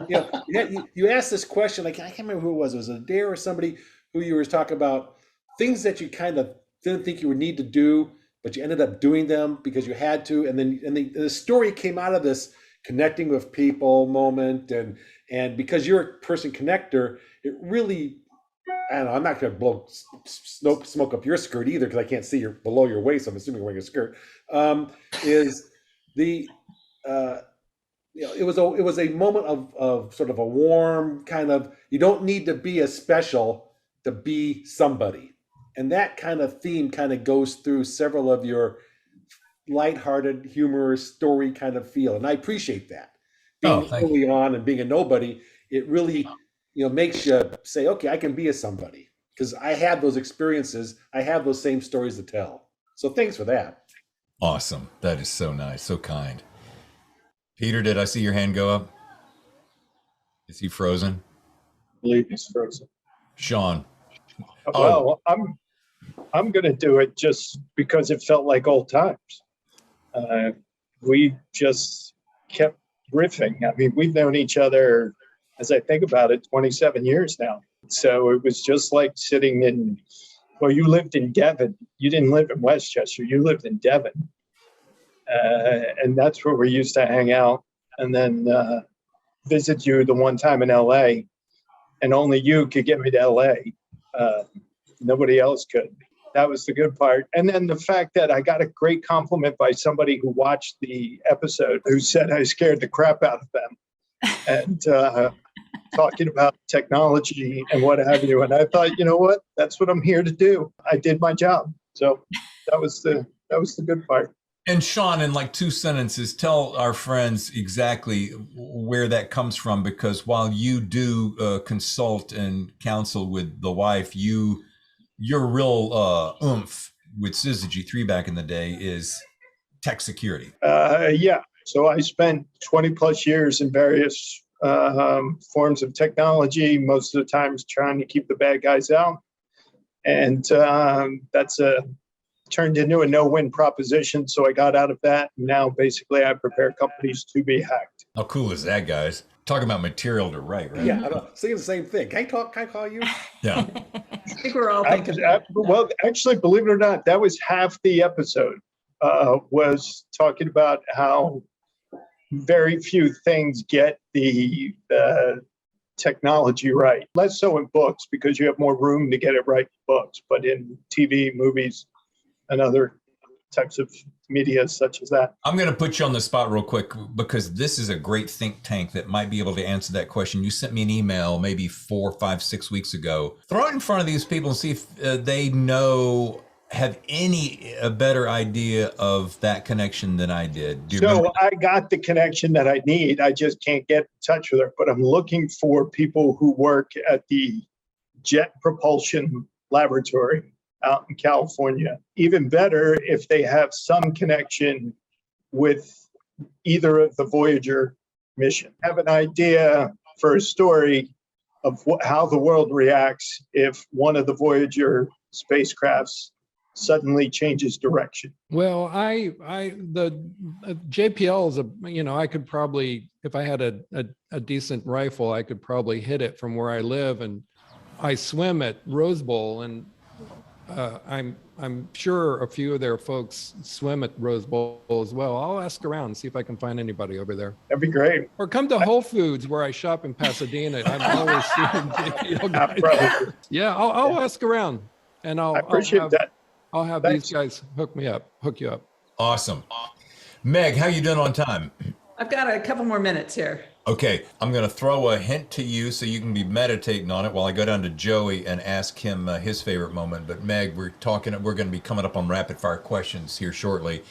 You asked this question, like, I can't remember who it was. It was Adair or somebody who you were talking about things that you kind of didn't think you would need to do, but you ended up doing them because you had to. And then the story came out of this connecting with people moment. And because you're a person connector, it really, I don't know, I'm not going to blow smoke up your skirt either, because I can't see below your waist. I'm assuming you're wearing a skirt. It was a moment of sort of a warm kind of, you don't need to be as special to be somebody. And that kind of theme kind of goes through several of your lighthearted, humorous story kind of feel. And I appreciate that. Being early on and being a nobody, it really, makes you say, okay, I can be a somebody, because I had those experiences. I have those same stories to tell. So thanks for that. Awesome. That is so nice. So kind. Peter, did I see your hand go up? Is he frozen? I believe he's frozen. Sean. Well, I'm going to do it just because it felt like old times. We just kept riffing. I mean, we've known each other, as I think about it, 27 years now. So it was just like sitting in, well, you lived in Devon. You didn't live in Westchester. You lived in Devon. And that's where we used to hang out, and then visit you the one time in LA, and only you could get me to LA. Nobody else could. That was the good part. And then the fact that I got a great compliment by somebody who watched the episode, who said I scared the crap out of them, and talking about technology and what have you. And I thought, you know what? That's what I'm here to do. I did my job. So that was the good part. And Sean, in like 2 sentences, tell our friends exactly where that comes from, because while you do consult and counsel with the wife, your real oomph with Syzygy 3 back in the day is tech security. Yeah. So I spent 20 plus years in various forms of technology, most of the times trying to keep the bad guys out. And that's turned into a no-win proposition. So I got out of that. Now, basically, I prepare companies to be hacked. How cool is that, guys? Talking about material to write, right? Yeah, I'm saying the same thing. Can I call you? Yeah. I think we're all thinking that. Well, actually, believe it or not, that was half the episode, was talking about how very few things get the technology right. Less so in books, because you have more room to get it right in books, but in TV, movies, and other types of media such as that. I'm going to put you on the spot real quick, because this is a great think tank that might be able to answer that question. You sent me an email maybe 4, 5, 6 weeks ago. Throw it in front of these people and see if they have a better idea of that connection than I did. So I got the connection that I need. I just can't get in touch with her, but I'm looking for people who work at the Jet Propulsion Laboratory out in California. Even better if they have some connection with either of the Voyager mission. Have an idea for a story, of how the world reacts if one of the Voyager spacecrafts suddenly changes direction. Well, the JPL is I could probably, if I had a decent rifle, I could probably hit it from where I live. And I swim at Rose Bowl, and I'm sure a few of their folks swim at Rose Bowl as well. I'll ask around and see if I can find anybody over there. That'd be great. Or come to Whole Foods where I shop in Pasadena. I'm always seeing JPL guys. Yeah, I'll ask around, and I appreciate that. I'll have these guys hook you up. Awesome. Meg, how you doing on time? I've got a couple more minutes here. Okay, I'm going to throw a hint to you so you can be meditating on it while I go down to Joey and ask him his favorite moment. But Meg, we're going to be coming up on rapid fire questions here shortly.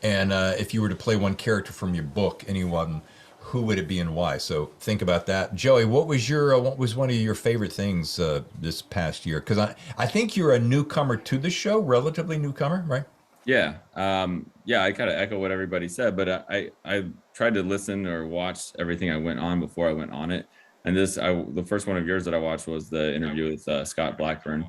And if you were to play one character from your book, anyone, who would it be and why? So think about that. Joey, what was one of your favorite things this past year? Because I think you're a newcomer to the show, relatively newcomer, right? Yeah. I kind of echo what everybody said, but I tried to listen or watch everything I went on before I went on it. And the first one of yours that I watched was the interview with Scott Blackburn.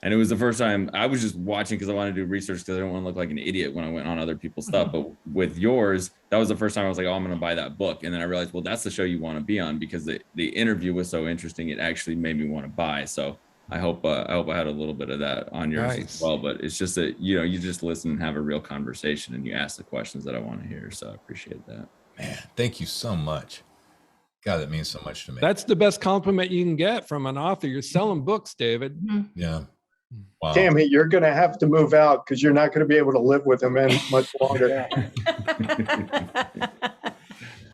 And it was the first time I was just watching because I wanted to do research because I don't want to look like an idiot when I went on other people's stuff. But with yours, that was the first time I was like, oh, I'm going to buy that book. And then I realized, well, that's the show you want to be on because the interview was so interesting. It actually made me want to buy. So I hope I had a little bit of that on yours as well. But it's just that, you just listen and have a real conversation and you ask the questions that I want to hear. So I appreciate that. Man, thank you so much. God, that means so much to me. That's the best compliment you can get from an author. You're selling books, David. Yeah. Wow. Tammy, you're going to have to move out because you're not going to be able to live with him much longer.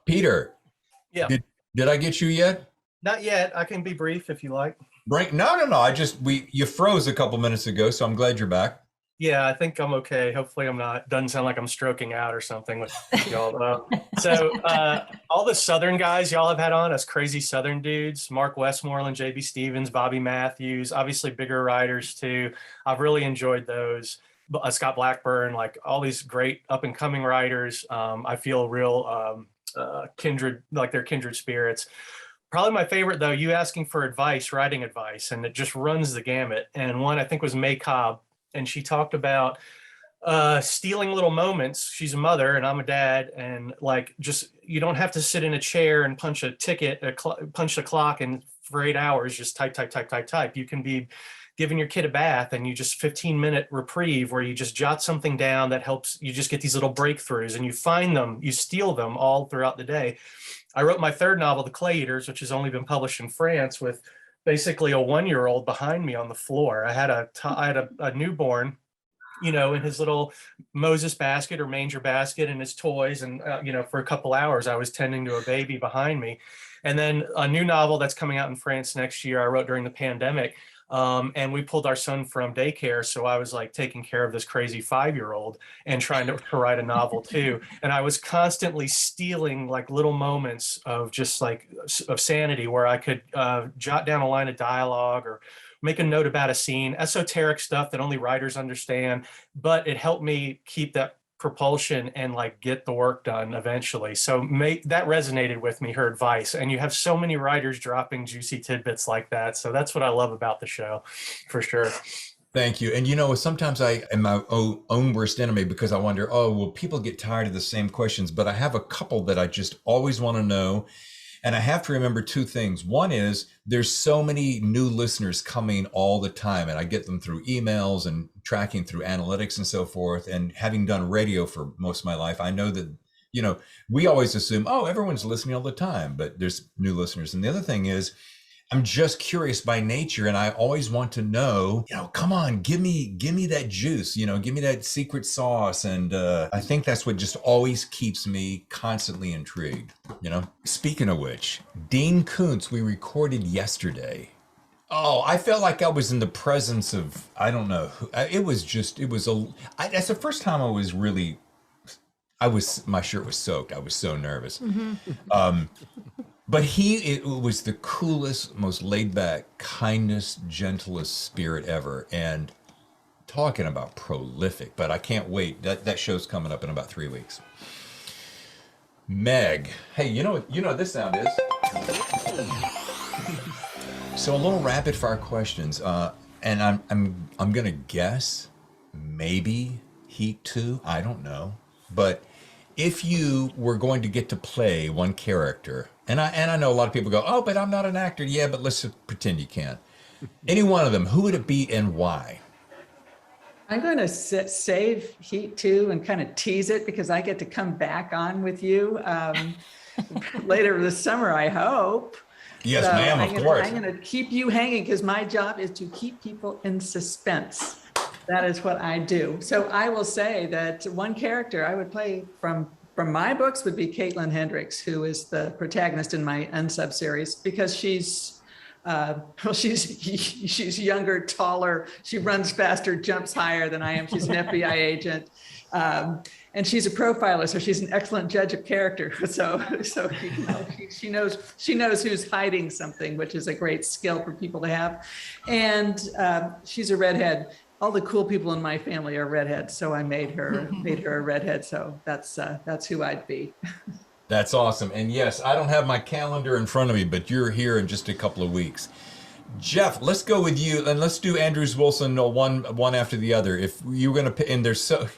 Peter. Yeah. Did I get you yet? Not yet. I can be brief if you like. No. You froze a couple minutes ago, so I'm glad you're back. Yeah, I think I'm okay. Hopefully I'm not. Doesn't sound like I'm stroking out or something with y'all. So all the Southern guys y'all have had on as crazy Southern dudes, Mark Westmoreland, JB Stevens, Bobby Matthews, obviously bigger writers too. I've really enjoyed those. Scott Blackburn, like all these great up and coming writers. I feel real kindred, like they're kindred spirits. Probably my favorite though, you asking for advice, writing advice, and it just runs the gamut. And one I think was May Cobb. And she talked about stealing little moments. She's a mother and I'm a dad. And like, just, you don't have to sit in a chair and punch a ticket, punch the clock and for 8 hours, just type. You can be giving your kid a bath and you just 15-minute reprieve where you just jot something down that helps you just get these little breakthroughs and you find them, you steal them all throughout the day. I wrote my third novel, The Clay Eaters, which has only been published in France, with basically a 1-year-old behind me on the floor. I had a newborn, in his little Moses basket or manger basket and his toys. And, for a couple hours, I was tending to a baby behind me. And then a new novel that's coming out in France next year, I wrote during the pandemic. And we pulled our son from daycare. So I was like taking care of this crazy 5-year-old and trying to write a novel too. And I was constantly stealing like little moments of just like of sanity where I could jot down a line of dialogue or make a note about a scene, esoteric stuff that only writers understand, but it helped me keep that propulsion and like get the work done eventually. So that resonated with me, her advice. And you have so many writers dropping juicy tidbits like that. So that's what I love about the show, for sure. Thank you. And sometimes I am my own worst enemy because I wonder, will people get tired of the same questions? But I have a couple that I just always want to know. And I have to remember two things. One is there's so many new listeners coming all the time, and I get them through emails and tracking through analytics and so forth. And having done radio for most of my life, I know that, we always assume, everyone's listening all the time, but there's new listeners. And the other thing is, I'm just curious by nature, and I always want to know, come on, give me that juice, give me that secret sauce. And I think that's what just always keeps me constantly intrigued, Speaking of which, Dean Koontz, we recorded yesterday. I felt like I was in the presence of, I don't know, that's the first time my shirt was soaked. I was so nervous. Mm-hmm. But it was the coolest, most laid back, kindest, gentlest spirit ever. And talking about prolific, but I can't wait. That show's coming up in about 3 weeks. Meg, hey, you know what this sound is? So a little rapid fire questions, and I'm gonna guess maybe Heat 2. I don't know, but if you were going to get to play one character, and I know a lot of people go, oh, but I'm not an actor. Yeah, but let's just pretend you can. Any one of them, who would it be and why? I'm going to save Heat 2 and kind of tease it because I get to come back on with you later this summer, I hope. Yes, ma'am, of course. I'm going to keep you hanging because my job is to keep people in suspense. That is what I do. So I will say that one character I would play from my books would be Caitlin Hendricks, who is the protagonist in my Unsub series, because she's younger, taller. She runs faster, jumps higher than I am. She's an FBI agent. And she's a profiler, so she's an excellent judge of character. So you know, she knows who's hiding something, which is a great skill for people to have. And she's a redhead. All the cool people in my family are redheads, so I made her a redhead. So that's who I'd be. That's awesome. And yes, I don't have my calendar in front of me, but you're here in just a couple of weeks. Jeff, let's go with you, and let's do Andrews Wilson one after the other. If you're going to, and there's so.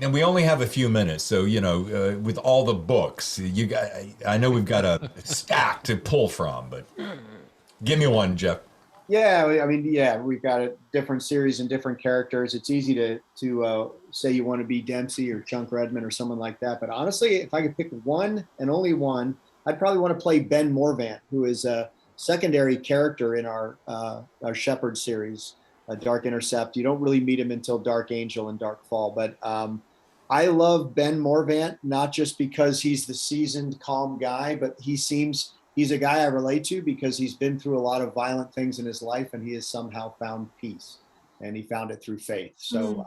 And we only have a few minutes, so with all the books, I know we've got a stack to pull from, but give me one, Jeff. Yeah, I mean, we've got a different series and different characters. It's easy to say you want to be Dempsey or Chunk Redman or someone like that. But honestly, if I could pick one and only one, I'd probably want to play Ben Morvant, who is a secondary character in our Shepherd series. Dark Intercept. You don't really meet him until Dark Angel and Dark Fall. But I love Ben Morvant, not just because he's the seasoned, calm guy, but he's a guy I relate to because he's been through a lot of violent things in his life and he has somehow found peace. And he found it through faith. So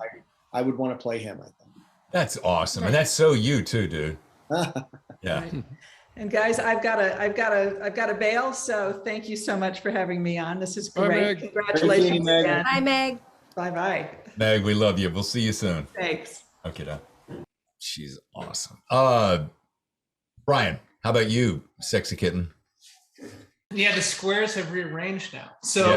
I would want to play him, I think. That's awesome. And that's so you too, dude. Yeah. And guys, I've got to bail. So thank you so much for having me on. This is great. Meg. Congratulations again. Hi, Meg. Bye-bye. Meg, we love you. We'll see you soon. Thanks. Okay, Dad. She's awesome. Brian, how about you, sexy kitten? Yeah, the squares have rearranged now. So,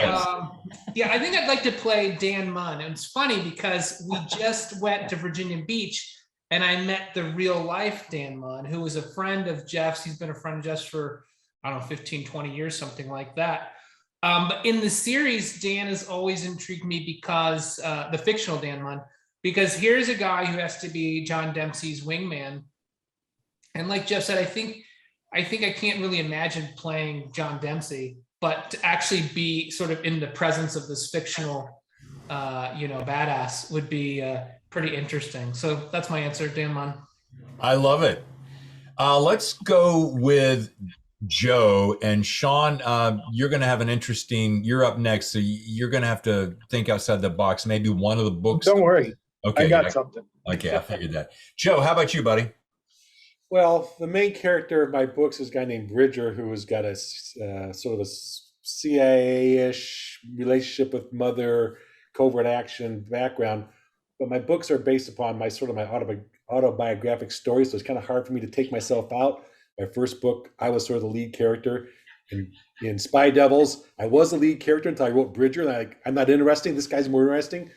Yes. I think I'd like to play Dan Munn. And it's funny because we just went to Virginia Beach and I met the real life Dan Munn, who was a friend of Jeff's. He's been a friend of Jeff's for, 15, 20 years, something like that. But in the series, Dan has always intrigued me because the fictional Dan Munn, because here's a guy who has to be John Dempsey's wingman. And like Jeff said, I think I can't really imagine playing John Dempsey, but to actually be sort of in the presence of this fictional, badass would be pretty interesting. So that's my answer, Dan Munn. I love it. Let's go with Joe and Sean. You're going to have you're up next. So you're going to have to think outside the box. Maybe one of the books. Don't worry. Okay. I got something. Okay. I figured that. Joe, how about you, buddy? Well, the main character of my books is a guy named Bridger, who has got a sort of a CIA-ish relationship with Mother, covert action background. But my books are based upon my autobiographic story, so it's kind of hard for me to take myself out. My first book, I was sort of the lead character. In Spy Devils, I was the lead character until I wrote Bridger. And I'm not interesting. This guy's more interesting.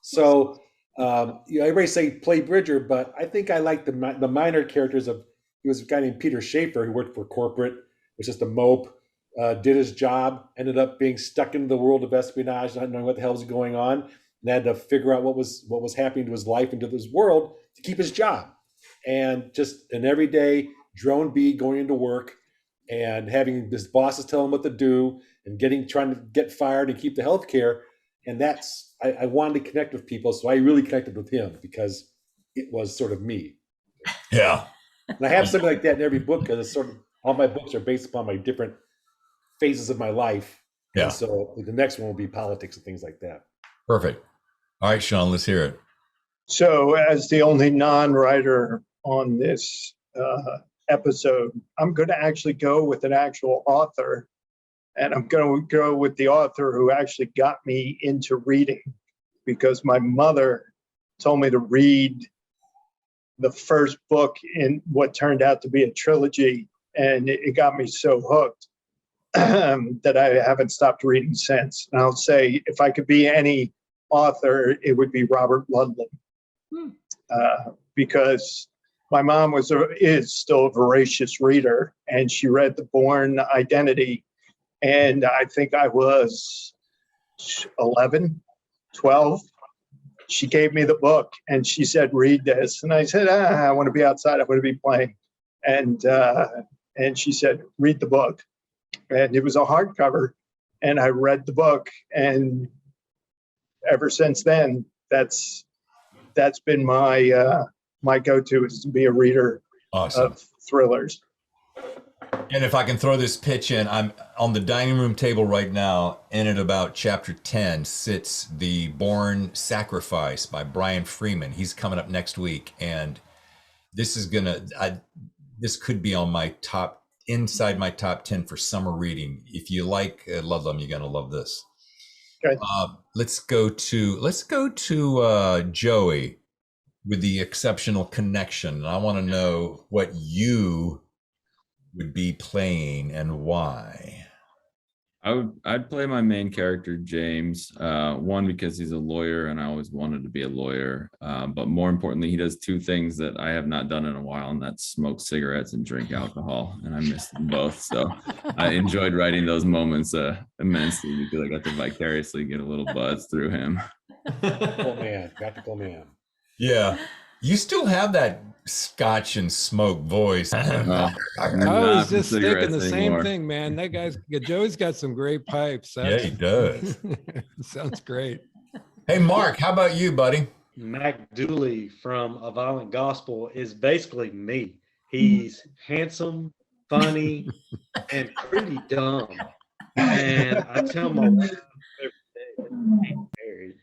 So everybody say play Bridger, but I think I like the minor characters of. He was a guy named Peter Schaefer who worked for corporate, was just a mope, did his job, ended up being stuck into the world of espionage, not knowing what the hell was going on, and had to figure out what was happening to his life and to this world to keep his job. And just an everyday drone bee going into work and having his bosses tell him what to do and trying to get fired and keep the health care. And that's, I wanted to connect with people. So I really connected with him because it was sort of me. Yeah. And I have something like that in every book because it's sort of, all my books are based upon my different phases of my life. Yeah. And so the next one will be politics and things like that. Perfect. All right, Sean, let's hear it. So as the only non-writer on this episode, I'm going to actually go with an actual author. And I'm going to go with the author who actually got me into reading, because my mother told me to read the first book in what turned out to be a trilogy, and it got me so hooked. that I haven't stopped reading since. And I'll say, if I could be any author, it would be Robert Ludlum, because my mom is still a voracious reader, and she read The Bourne Identity, and I think I was 11, 12. She gave me the book, and she said, "Read this." And I said, "I want to be outside. I want to be playing." And she said, "Read the book." And it was a hardcover, and I read the book, and ever since then, that's been my my go-to, is to be a reader of thrillers. And if I can throw this pitch in, I'm on the dining room table right now, and at about chapter 10 sits The Bourne Sacrifice by Brian Freeman. He's coming up next week, and this could be on my inside my top 10 for summer reading. If you like Ludlum, you're gonna love this. Okay. Let's go to Joey with The Exceptional Connection. I want to know what you would be playing and why. I'd play my main character, James. One, because he's a lawyer and I always wanted to be a lawyer. But more importantly, he does two things that I have not done in a while, and that's smoke cigarettes and drink alcohol. And I missed them both. So I enjoyed writing those moments immensely, because I got to vicariously get a little buzz through him. Practical man. Yeah. You still have that Scotch and smoke voice. I was just thinking the same thing, man. That Joey's got some great pipes. Yeah, he does. Sounds great. Hey, Mark, how about you, buddy? Mac Dooley from A Violent Gospel is basically me. He's handsome, funny, and pretty dumb. And I tell my wife every day that he's married.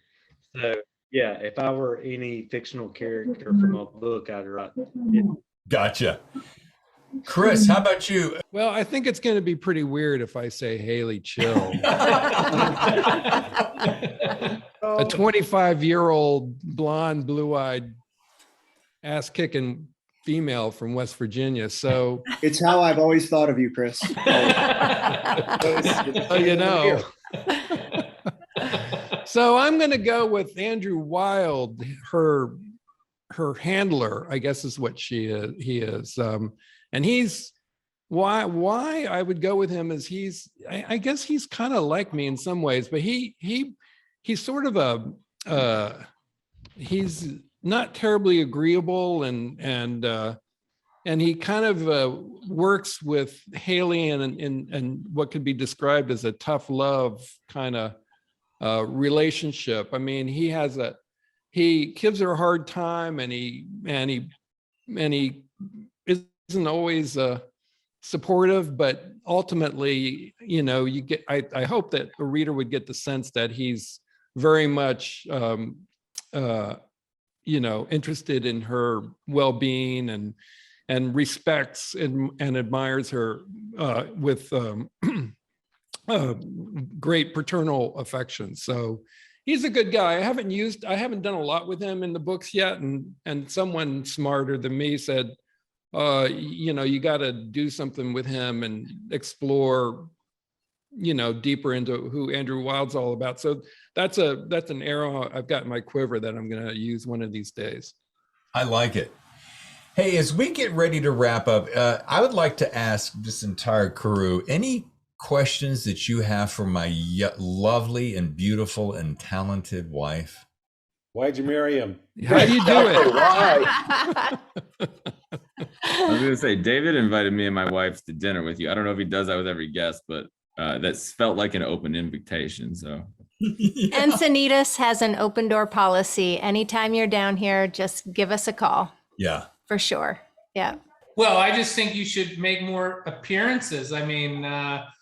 So yeah, if I were any fictional character from a book, I'd write it. Gotcha. Chris, how about you? Well, I think it's going to be pretty weird if I say Haley Chill. A 25-year-old blonde, blue-eyed, ass-kicking female from West Virginia. So it's how I've always thought of you, Chris. Oh, you know. So I'm going to go with Andrew Wilde, her handler, I guess is what he is. And he's why I would go with him is I guess he's kind of like me in some ways, but he's sort of he's not terribly agreeable, and he kind of works with Haley in what could be described as a tough love kind of relationship. I mean, he gives her a hard time, and he isn't always supportive, but ultimately, I hope that the reader would get the sense that he's very much interested in her well-being and respects and admires her with great paternal affection. So he's a good guy. I haven't done a lot with him in the books yet. And someone smarter than me said, you got to do something with him and explore, deeper into who Andrew Wilde's all about. So that's an arrow I've got in my quiver that I'm going to use one of these days. I like it. Hey, as we get ready to wrap up, I would like to ask this entire crew, any questions that you have for my lovely and beautiful and talented wife? Why'd you marry him? How do you do it? Why? I was going to say, David invited me and my wife to dinner with you. I don't know if he does that with every guest, but that felt like an open invitation. So Encinitas has an open door policy. Anytime you're down here, just give us a call. Yeah. For sure. Yeah. Well, I just think you should make more appearances. I mean,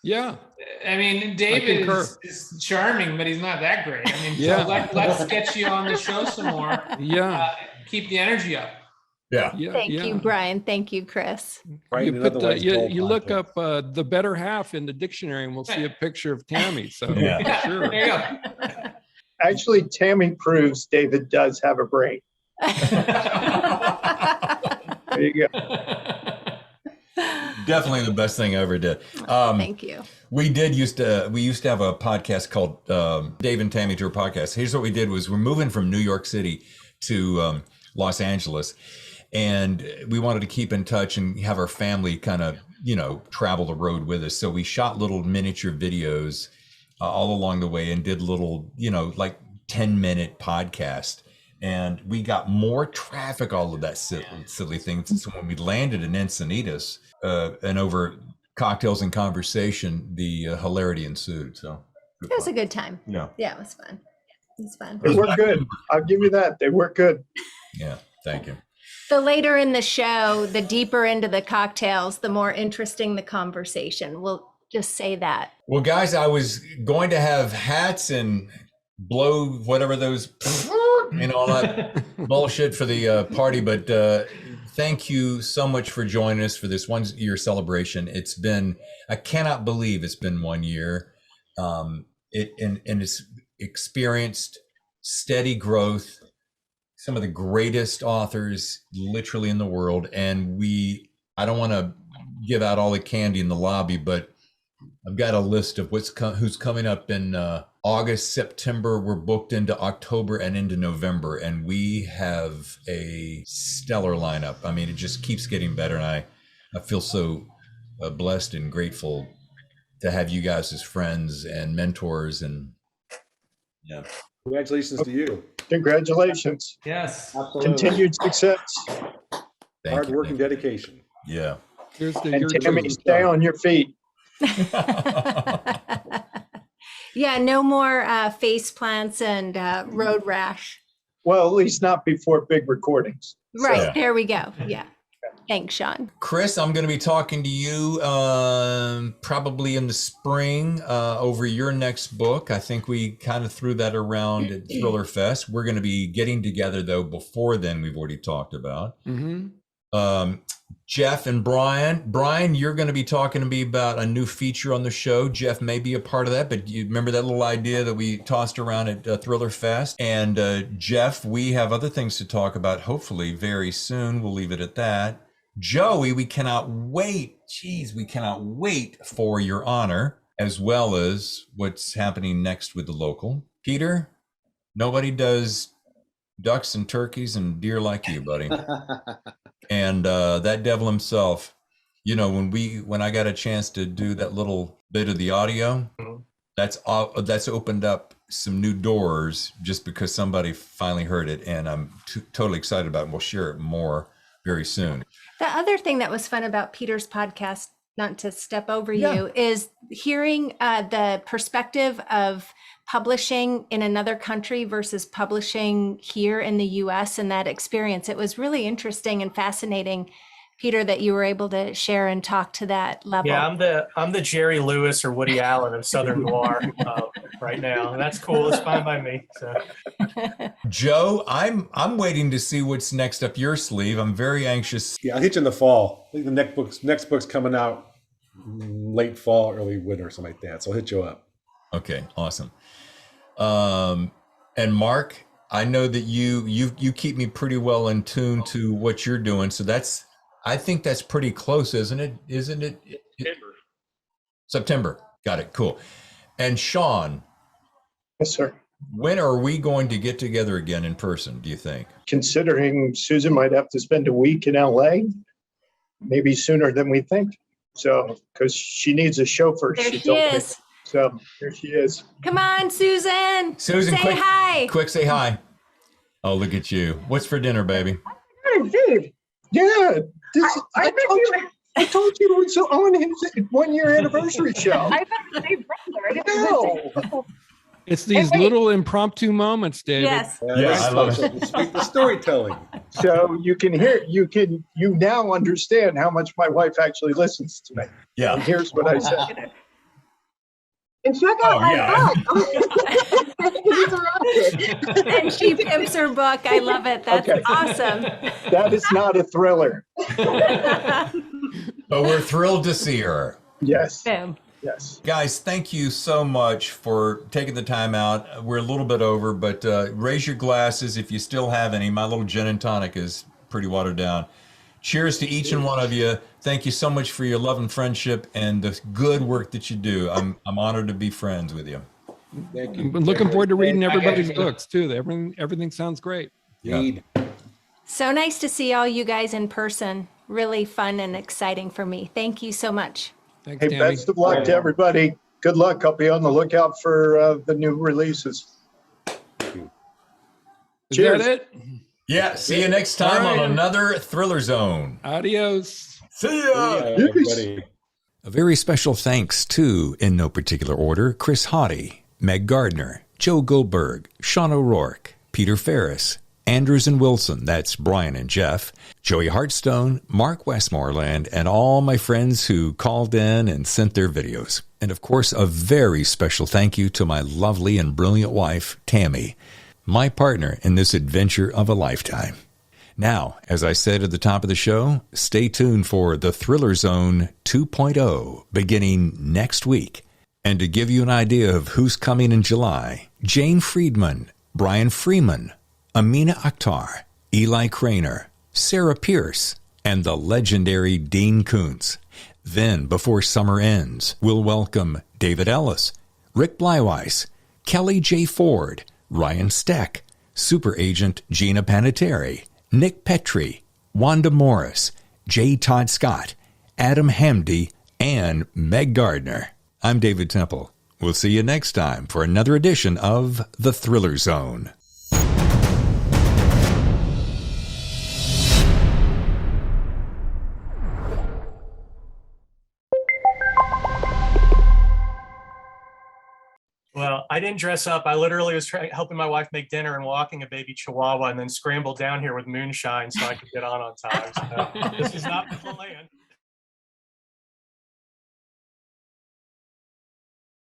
yeah. I mean, David is charming, but he's not that great. I mean, yeah. So let's get you on the show some more. Yeah. Keep the energy up. Yeah. Thank you, Brian. Thank you, Chris. You look up the better half in the dictionary, and we'll see a picture of Tammy. So yeah. Sure. There you go. Actually, Tammy proves David does have a brain. There you go. Definitely the best thing I ever did. Thank you. We used to have a podcast called Dave and Tammy Tour Podcast. Here's what we did was we're moving from New York City to Los Angeles, and we wanted to keep in touch and have our family kind of, travel the road with us. So we shot little miniature videos all along the way and did little, like 10-minute podcast. And we got more traffic, all of that silly things. So when we landed in Encinitas, and over cocktails and conversation, the hilarity ensued. So It was a good time. Yeah. Yeah, it was fun. It was fun. They were good. I'll give you that. They were good. Yeah, thank you. The later in the show, the deeper into the cocktails, the more interesting the conversation. We'll just say that. Well, guys, I was going to have hats and blow whatever those, all that bullshit for the party, but thank you so much for joining us for this 1 year celebration. I cannot believe it's been 1 year. It's experienced steady growth, some of the greatest authors literally in the world. And I don't want to give out all the candy in the lobby, but I've got a list of who's coming up in August, September. We're booked into October and into November, and we have a stellar lineup. I mean, it just keeps getting better, and I feel so blessed and grateful to have you guys as friends and mentors. And yeah, congratulations to you. Congratulations. Yes. Absolutely. Continued success. Hard work and dedication. Yeah. And Tammy, stay on your feet. Yeah, no more face plants and road rash. Well, at least not before big recordings. Right, So- there we go. Yeah. Thanks, Sean. Chris, I'm going to be talking to you probably in the spring over your next book. I think we kind of threw that around at Thriller Fest. We're going to be getting together, though, before then, we've already talked about. Mm-hmm. Jeff and Brian. Brian, you're going to be talking to me about a new feature on the show. Jeff may be a part of that, but you remember that little idea that we tossed around at Thriller Fest? And Jeff, we have other things to talk about, hopefully very soon. We'll leave it at that. Joey, we cannot wait. Geez, we cannot wait for your honor, as well as what's happening next with the local. Peter, nobody does ducks and turkeys and deer like you, buddy. And that devil himself, when I got a chance to do that little bit of the audio, that's opened up some new doors just because somebody finally heard it, and I'm totally excited about it. We'll share it more very soon. The other thing that was fun about Peter's podcast, not to step over Yeah. you, is hearing the perspective of publishing in another country versus publishing here in the US and that experience. It was really interesting and fascinating, Peter, that you were able to share and talk to that level. Yeah, I'm the Jerry Lewis or Woody Allen of Southern Noir right now. And that's cool. It's fine by me. So. Joe, I'm waiting to see what's next up your sleeve. I'm very anxious. Yeah, I'll hit you in the fall. I think the next book's coming out late fall, early winter, something like that. So I'll hit you up. Okay, awesome. And Mark, I know that you keep me pretty well in tune to what you're doing. So I think that's pretty close, isn't it? Isn't it? September. Got it. Cool. And Sean. Yes, sir. When are we going to get together again in person, do you think? Considering Susan might have to spend a week in LA, maybe sooner than we think. So, because she needs a chauffeur. There she told me. is. So here she is. Come on, Susan. Susan, say quick, hi. Quick, say hi. Oh, look at you. What's for dinner, baby? Dave. Yeah. I told you it was on his 1 year anniversary show. No. It's these little impromptu moments, David. Yes. I love it. The storytelling. So you now understand how much my wife actually listens to me. Yeah. And here's what I said. And check out my book. And she pimps her book. I love it. That's Okay. awesome. That is not a thriller. But we're thrilled to see her. Yes. Boom. Yes. Guys, thank you so much for taking the time out. We're a little bit over, but raise your glasses if you still have any. My little gin and tonic is pretty watered down. Cheers to each and one of you. Thank you so much for your love and friendship and the good work that you do. I'm honored to be friends with you. Thank you. I'm looking forward to reading everybody's books too. Everything sounds great. Yeah. So nice to see all you guys in person. Really fun and exciting for me. Thank you so much. Thanks, Hey, Tammy. best of luck to everybody. Good luck. I'll be on the lookout for the new releases. Is Cheers. that it? Yeah. See you next time on another Thriller Zone. Adios. See ya. Everybody. A very special thanks to, in no particular order, Chris Hauty, Meg Gardiner, Joe Goldberg, Sean O'Rourke, Peter Farris, Andrews and Wilson, that's Brian and Jeff, Joey Hartstone, Mark Westmoreland, and all my friends who called in and sent their videos. And of course, a very special thank you to my lovely and brilliant wife, Tammy, my partner in this adventure of a lifetime. Now, as I said at the top of the show, stay tuned for the Thriller Zone 2.0 beginning next week. And to give you an idea of who's coming in July, Jane Friedman, Brian Freeman, Amina Akhtar, Eli Craner, Sarah Pierce, and the legendary Dean Koontz. Then, before summer ends, we'll welcome David Ellis, Rick Bleiweiss, Kelly J. Ford, Ryan Steck, Super Agent Gina Panettiere, Nick Petrie, Wanda Morris, J. Todd Scott, Adam Hamdy, and Meg Gardiner. I'm David Temple. We'll see you next time for another edition of The Thriller Zone. Well, I didn't dress up. I literally was helping my wife make dinner and walking a baby chihuahua and then scrambled down here with moonshine so I could get on time. So this is not the plan.